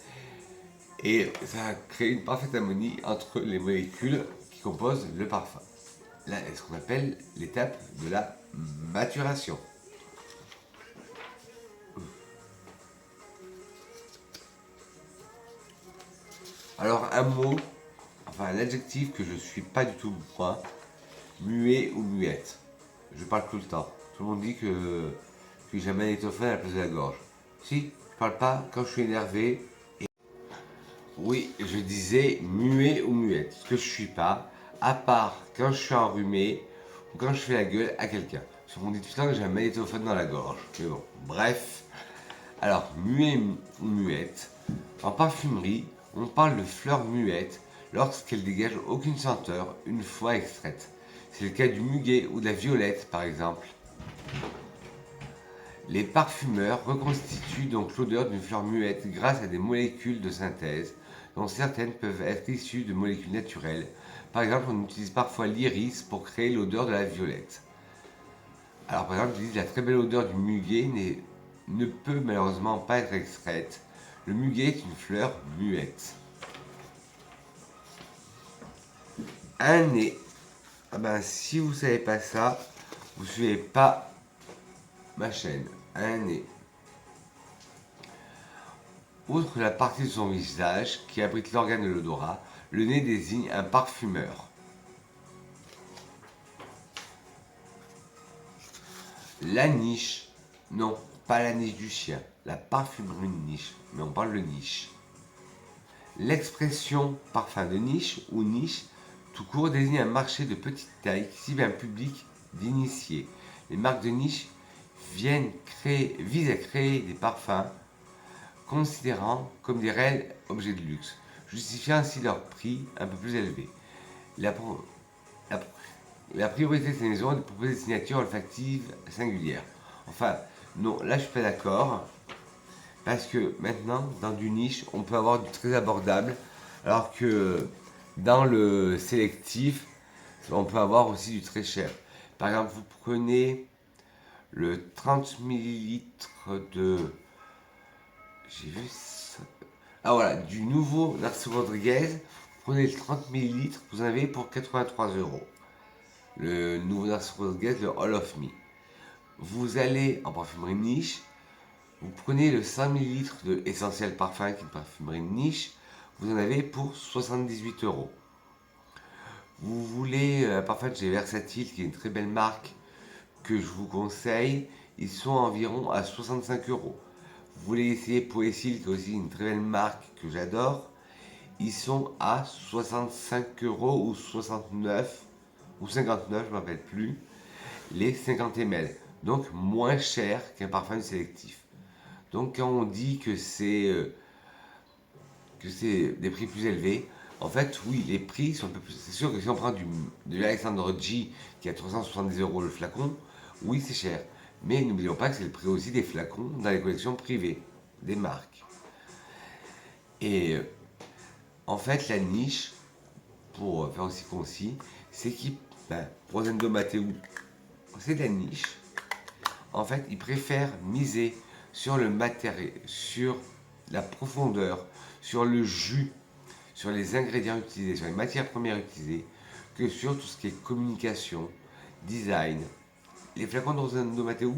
Speaker 1: et ça va créer une parfaite harmonie entre les molécules qui composent le parfum. Là, c'est ce qu'on appelle l'étape de la maturation. Alors un mot, enfin un adjectif que je suis pas du tout moi, muet ou muette. Je parle tout le temps. Tout le monde dit que j'ai jamais un étoffé à la place de la gorge. Si, je parle pas quand je suis énervé. Oui, je disais muet ou muette, ce que je suis pas. à part quand je suis enrhumé ou quand je fais la gueule à quelqu'un. Parce qu'on dit tout le temps que j'ai un magnétophone dans la gorge. Mais bon, bref. Alors, muet ou muette. En parfumerie, on parle de fleurs muettes lorsqu'elles dégagent aucune senteur une fois extraites. C'est le cas du muguet ou de la violette, par exemple. Les parfumeurs reconstituent donc l'odeur d'une fleur muette grâce à des molécules de synthèse, dont certaines peuvent être issues de molécules naturelles. Par exemple, on utilise parfois l'iris pour créer l'odeur de la violette. Alors, par exemple, la très belle odeur du muguet ne peut malheureusement pas être extraite. Le muguet est une fleur muette. Un nez. Ah ben, si vous ne savez pas ça, vous ne suivez pas ma chaîne. Un nez. Outre la partie de son visage qui abrite l'organe de l'odorat, le nez désigne un parfumeur. La niche. Non, pas la niche du chien. La parfumerie de niche. Mais on parle de niche. L'expression parfum de niche ou niche tout court désigne un marché de petite taille qui cible un public d'initiés. Les marques de niche visent à créer des parfums considérant comme des réels objets de luxe, justifiant ainsi leur prix un peu plus élevé. La, la- la priorité de ces maisons est de proposer des signatures olfactives singulières. Enfin, non, là je suis pas d'accord, parce que maintenant, dans du niche, on peut avoir du très abordable, alors que dans le sélectif, on peut avoir aussi du très cher. Par exemple, vous prenez le 30 millilitres de... J'ai vu ça. Ah voilà, du nouveau Narciso Rodriguez, vous prenez le 30 millilitres, vous en avez pour 83 euros. Le nouveau Narciso Rodriguez, le All of Me. Vous allez en parfumerie niche, vous prenez le 100 millilitres de Essentiel Parfum, qui est une parfumerie niche, vous en avez pour 78 euros. Vous voulez un parfum de chez Versatile, qui est une très belle marque que je vous conseille, ils sont environ à 65 euros. Vous voulez essayer Poésil, qui est aussi une très belle marque que j'adore, ils sont à 65 euros ou 69 ou 59, je ne me rappelle plus, les 50 ml. Donc moins cher qu'un parfum sélectif. Donc quand on dit que c'est des prix plus élevés, en fait oui, les prix sont un peu plus... C'est sûr que si on prend de l'Alexandre G qui est à 370 euros le flacon, oui c'est cher. Mais n'oublions pas que c'est le prix aussi des flacons dans les collections privées, des marques. Et en fait la niche, pour faire aussi concis, c'est qu'il... Rosendo Matteo, c'est de la niche. En fait, ils préfèrent miser sur le matériel, sur la profondeur, sur le jus, sur les ingrédients utilisés, sur les matières premières utilisées, que sur tout ce qui est communication, design. Les flacons de Rosendo Matteo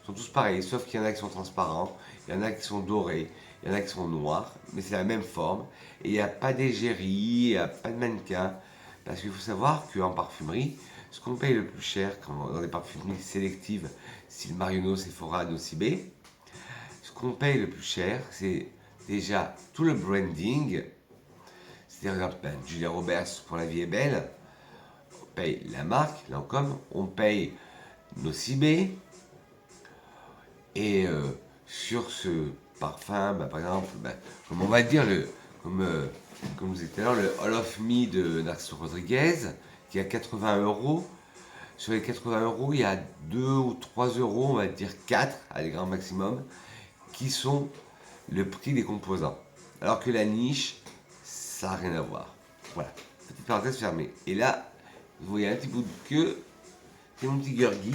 Speaker 1: sont tous pareils, sauf qu'il y en a qui sont transparents, il y en a qui sont dorés, il y en a qui sont noirs, mais c'est la même forme. Et il n'y a pas d'égérie, il n'y a pas de mannequin. Parce qu'il faut savoir qu'en parfumerie, ce qu'on paye le plus cher dans les parfumeries sélectives, style Marionneau, Sephora, Nocibé, ce qu'on paye le plus cher, c'est déjà tout le branding. C'est-à-dire, Julia Roberts pour La Vie est Belle, on paye la marque, Lancôme, on paye Nocibé, et sur ce parfum, par exemple, comme on va dire, comme vous dites tout à l'heure, le All of Me de Narciso Rodriguez, qui est à 80 euros. Sur les 80 euros, il y a 2 ou 3 euros, on va dire 4, à les grands maximum, qui sont le prix des composants. Alors que la niche, ça n'a rien à voir. Voilà, petite parenthèse fermée. Et là, vous voyez un petit bout de queue, c'est mon petit Gurgi,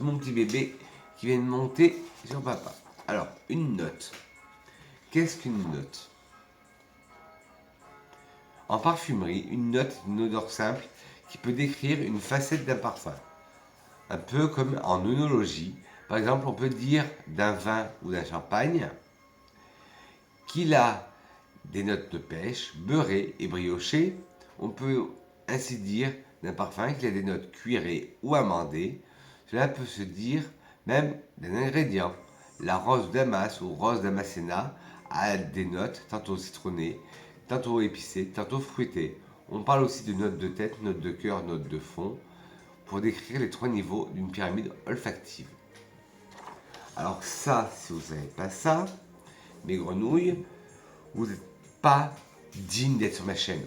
Speaker 1: mon petit bébé qui vient de monter sur papa. Alors, une note. Qu'est-ce qu'une note? En parfumerie, une note est une odeur simple qui peut décrire une facette d'un parfum. Un peu comme en œnologie. Par exemple, on peut dire d'un vin ou d'un champagne qu'il a des notes de pêche, beurrées et briochées. On peut ainsi dire d'un parfum qu'il a des notes cuirées ou amandées. Cela peut se dire même d'un ingrédient. La rose damas ou rose damascena a des notes tantôt citronnées, tantôt épicées, tantôt fruitées. On parle aussi de notes de tête, notes de cœur, notes de fond, pour décrire les 3 niveaux d'une pyramide olfactive. Alors ça, si vous ne savez pas ça, mes grenouilles, vous n'êtes pas digne d'être sur ma chaîne.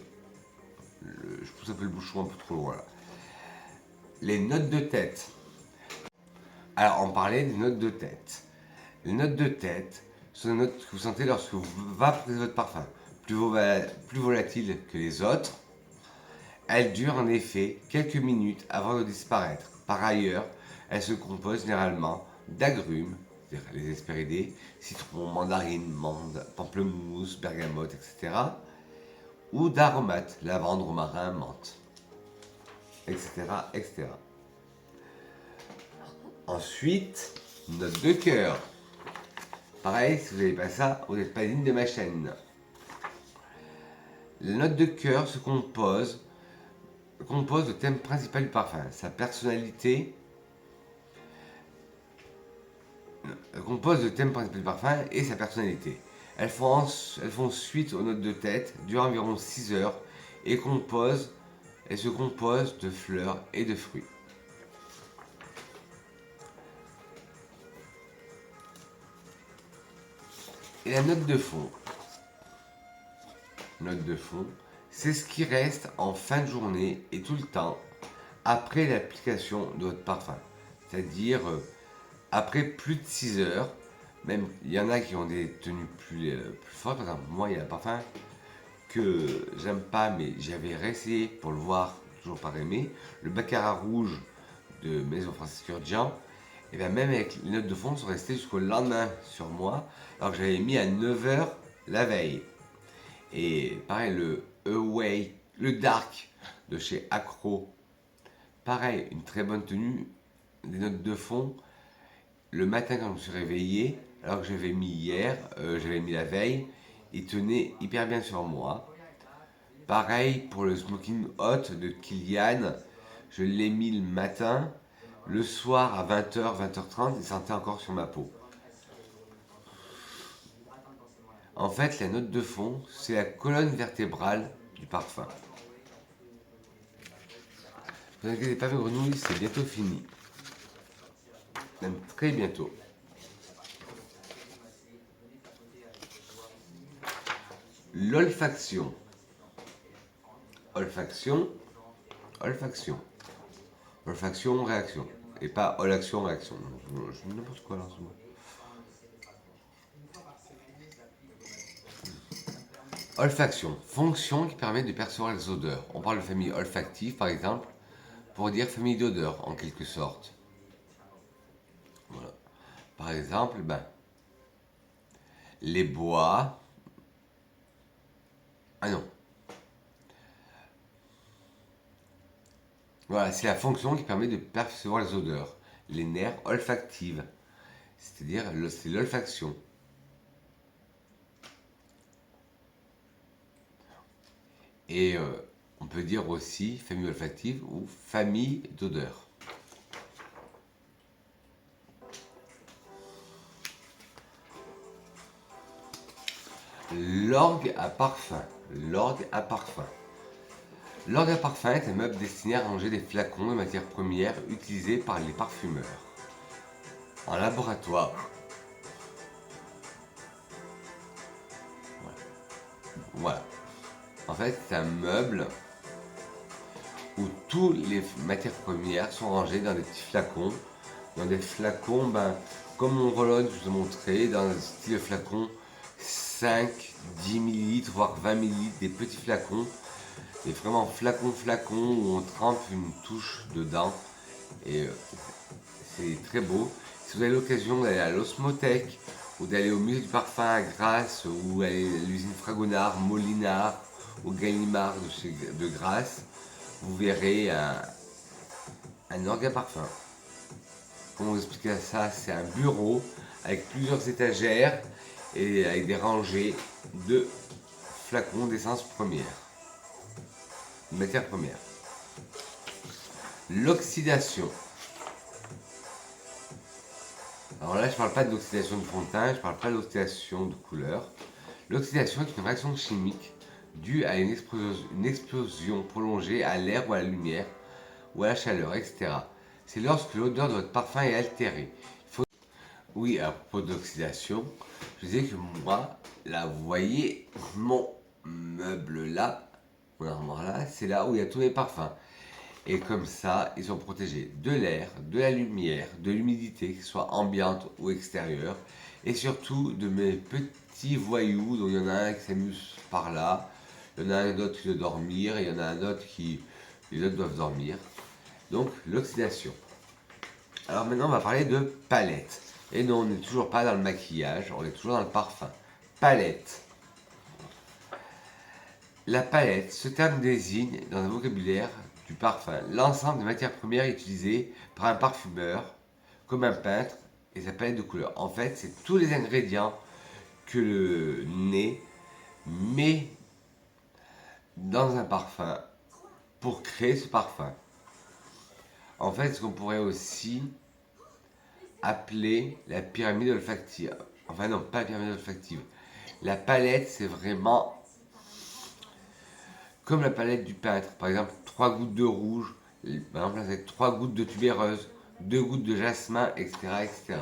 Speaker 1: Je pousse un peu le bouchon un peu trop loin là. Les notes de tête. Alors on parlait des notes de tête. Les notes de tête sont des notes que vous sentez lorsque vous vaporisez votre parfum. Plus volatiles que les autres, elles durent en effet quelques minutes avant de disparaître. Par ailleurs, elles se composent généralement d'agrumes, c'est-à-dire les hespéridés, citron, mandarine, menthe, pamplemousse, bergamote, etc. Ou d'aromates, lavande, romarin, menthe, etc., etc. Ensuite, note de cœur. Pareil, si vous n'avez pas ça, vous n'êtes pas digne de ma chaîne. La note de cœur se compose le thème principal du parfum, sa personnalité. Compose le thème principal du parfum et sa personnalité. Elles font suite aux notes de tête, durent environ 6 heures et se composent de fleurs et de fruits. Et la note de fond. Note de fond, c'est ce qui reste en fin de journée et tout le temps après l'application de votre parfum. C'est-à-dire après plus de 6 heures, même il y en a qui ont des tenues plus fortes. Par exemple, moi, il y a un parfum que j'aime pas, mais j'avais réessayé pour le voir, toujours par aimé, le Baccarat rouge de Maison Francis Kurkdjian. Et bien même avec les notes de fond sont restées jusqu'au lendemain sur moi, alors que j'avais mis à 9 heures la veille. Et pareil, le Away, le Dark de chez Acro, pareil, une très bonne tenue, des notes de fond. Le matin quand je me suis réveillé, alors que j'avais mis hier, j'avais mis la veille, il tenait hyper bien sur moi. Pareil pour le Smoking Hot de Kilian, je l'ai mis le matin, le soir à 20h, 20h30, il sentait encore sur ma peau. En fait, la note de fond, c'est la colonne vertébrale du parfum. Ne vous inquiétez pas, mes grenouilles, c'est bientôt fini. Même très bientôt. L'olfaction. Olfaction, olfaction. Olfaction, réaction. Et pas olaction, réaction. Je dis n'importe quoi là en ce moment. Olfaction, fonction qui permet de percevoir les odeurs. On parle de famille olfactive par exemple, pour dire famille d'odeurs en quelque sorte. Voilà. Par exemple, les bois. Ah non. Voilà, c'est la fonction qui permet de percevoir les odeurs. Les nerfs olfactifs, c'est-à-dire c'est l'olfaction. Et on peut dire aussi famille olfactive ou famille d'odeurs. L'orgue à parfum. L'orgue à parfum. L'orgue à parfum est un meuble destiné à ranger des flacons de matières premières utilisés par les parfumeurs. En laboratoire. Voilà. En fait, c'est un meuble où toutes les matières premières sont rangées dans des petits flacons. Dans des flacons, comme mon Rolon, je vous ai montré, dans un style flacon 5, 10 ml, voire 20 ml, des petits flacons. Et vraiment flacon où on trempe une touche dedans. Et c'est très beau. Si vous avez l'occasion d'aller à l'Osmothèque ou d'aller au musée du parfum à Grasse ou à l'usine Fragonard, Molinard ou Gallimard de Grasse, vous verrez un orgue à parfum. Comment vous expliquer ça? C'est un bureau avec plusieurs étagères et avec des rangées de flacons d'essence première, de matière première. L'oxydation. Alors là, je ne parle pas de l'oxydation de fond de teint, je ne parle pas de l'oxydation de couleur. L'oxydation est une réaction chimique due à une explosion prolongée à l'air ou à la lumière ou à la chaleur, etc. C'est lorsque l'odeur de votre parfum est altérée. Oui, à propos d'oxydation, je disais que moi, là, vous voyez, mon meuble là, mon armoire là, c'est là où il y a tous mes parfums. Et comme ça, ils sont protégés de l'air, de la lumière, de l'humidité, que ce soit ambiante ou extérieure, et surtout de mes petits voyous, dont il y en a un qui s'amuse par là, il y en a un autre qui doit dormir, et il y en a un autre qui... Les autres doivent dormir. Donc, l'oxydation. Alors maintenant, on va parler de palette. Et non, on n'est toujours pas dans le maquillage, on est toujours dans le parfum. Palette. La palette, ce terme désigne, dans un vocabulaire du parfum, l'ensemble des matières premières utilisées par un parfumeur, comme un peintre, et sa palette de couleurs. En fait, c'est tous les ingrédients que le nez met dans un parfum pour créer ce parfum. En fait, ce qu'on pourrait aussi appeler la pyramide olfactive. Enfin non, pas la pyramide olfactive. La palette, c'est vraiment comme la palette du peintre. Par exemple, 3 gouttes de rouge, par exemple, avec 3 gouttes de tubéreuse, 2 gouttes de jasmin, etc. etc.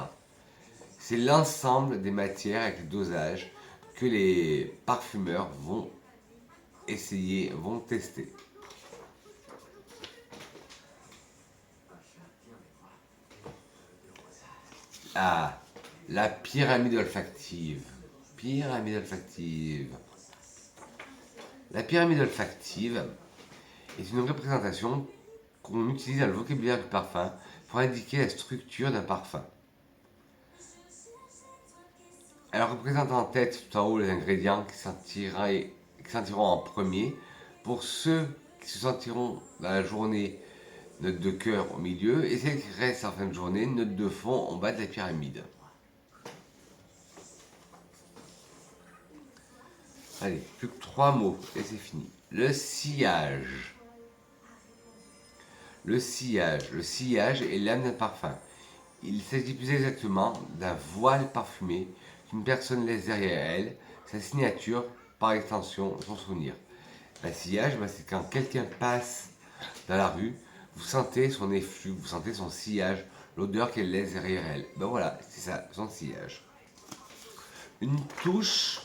Speaker 1: C'est l'ensemble des matières avec les dosages que les parfumeurs vont essayer, vont tester. Ah, la pyramide olfactive. Pyramide olfactive. La pyramide olfactive est une représentation qu'on utilise dans le vocabulaire du parfum pour indiquer la structure d'un parfum. Elle représente en tête tout en haut les ingrédients qui sentiront en premier. Pour ceux qui se sentiront dans la journée, note de cœur au milieu, et celles qui restent en fin de journée, note de fond en bas de la pyramide. Allez, plus que 3 mots et c'est fini. Le sillage. Le sillage est l'âme d'un parfum. Il s'agit plus exactement d'un voile parfumé qu'une personne laisse derrière elle, sa signature, par extension, son souvenir. Un sillage, c'est quand quelqu'un passe dans la rue, vous sentez son effluve, vous sentez son sillage, l'odeur qu'elle laisse derrière elle. Ben voilà, c'est ça, son sillage. Une touche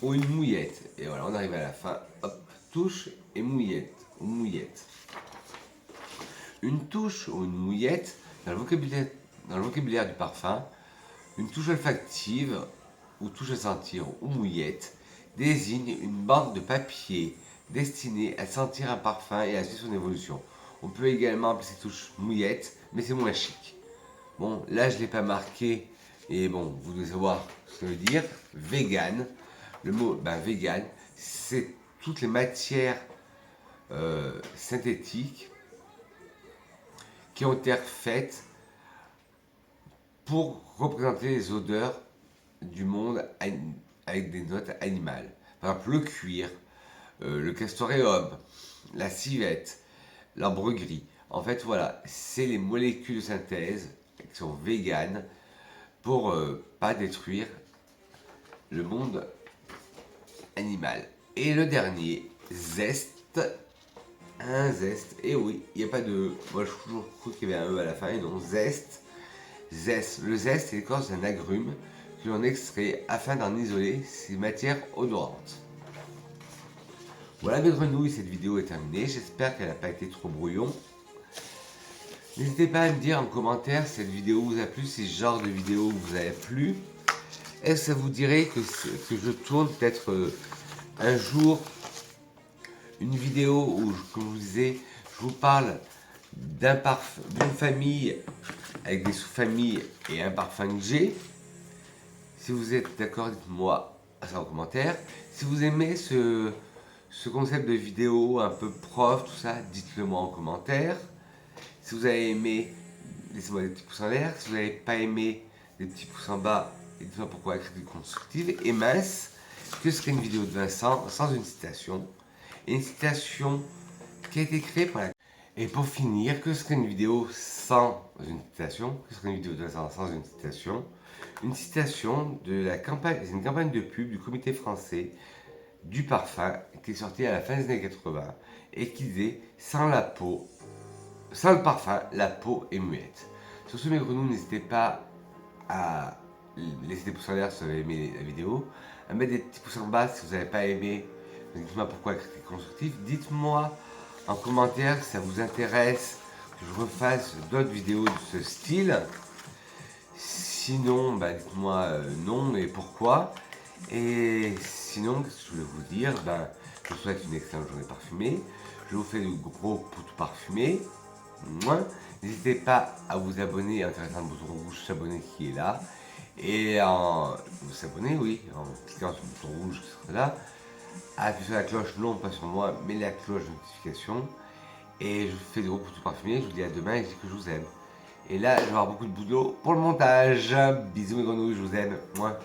Speaker 1: ou une mouillette. Et voilà, on arrive à la fin. Hop, touche et mouillette. Ou mouillette. Une touche ou une mouillette, dans le vocabulaire du parfum, une touche olfactive ou touche à sentir ou mouillette désigne une bande de papier destinée à sentir un parfum et à suivre son évolution. On peut également appeler cette touche mouillette, mais c'est moins chic. Bon, là je ne l'ai pas marqué, et bon, vous devez savoir ce que ça veut dire. Vegan. Le mot vegan, c'est toutes les matières synthétiques qui ont été faites pour représenter les odeurs du monde avec des notes animales. Par exemple, le cuir, le castoréum, la civette, l'arbre gris. En fait, voilà, c'est les molécules de synthèse qui sont véganes pour pas détruire le monde animal. Et le dernier, zeste. Un zeste. Et oui, il n'y a pas de... Moi, je trouve qu'il y avait un E à la fin, et non, zeste. Zeste. Le zeste, c'est l'écorce d'un agrume que l'on extrait afin d'en isoler ces matières odorantes. Voilà mes grenouilles, cette vidéo est terminée. J'espère qu'elle n'a pas été trop brouillon. N'hésitez pas à me dire en commentaire si cette vidéo vous a plu, si ce genre de vidéo vous a plu. Est-ce que ça vous dirait que je tourne peut-être un jour une vidéo où, comme je vous disais, je vous parle d'une famille avec des sous-familles et un parfum que j'ai. Si vous êtes d'accord, dites-moi ça en commentaire. Si vous aimez ce concept de vidéo un peu prof, tout ça, dites-le moi en commentaire. Si vous avez aimé, laissez-moi des petits pouces en l'air. Si vous n'avez pas aimé, des petits pouces en bas. Et dites-moi pourquoi la critique constructive. Et mince, que serait une vidéo de Vincent sans une citation? Et une citation qui a été créée pour la... Et pour finir, que serait une vidéo sans une citation? Que serait une vidéo de Vincent sans une citation? Une citation de la campagne, c'est une campagne de pub du Comité français du parfum qui est sorti à la fin des années 80 et qui disait sans la peau, sans le parfum, la peau est muette. Sur ce, mes grenouilles, n'hésitez pas à laisser des pouces en l'air si vous avez aimé la vidéo, à mettre des petits pouces en bas si vous n'avez pas aimé. Dites-moi pourquoi critique constructif. Dites-moi en commentaire si ça vous intéresse que je refasse d'autres vidéos de ce style. Sinon, bah, dites-moi non et pourquoi. Et sinon, ce que je voulais vous dire, je vous souhaite une excellente journée parfumée. Je vous fais de gros pouces parfumés. N'hésitez pas à vous abonner en intéressant le bouton rouge s'abonner qui est là. Et en vous s'abonner, oui, en cliquant sur le bouton rouge qui sera là. Appuyez sur la cloche, non pas sur moi, mais la cloche de notification. Et je vous fais de gros pouces parfumés. Je vous dis à demain et je dis que je vous aime. Et là, je vais avoir beaucoup de boulot pour le montage. Bisous mes grenouilles, je vous aime. Moi.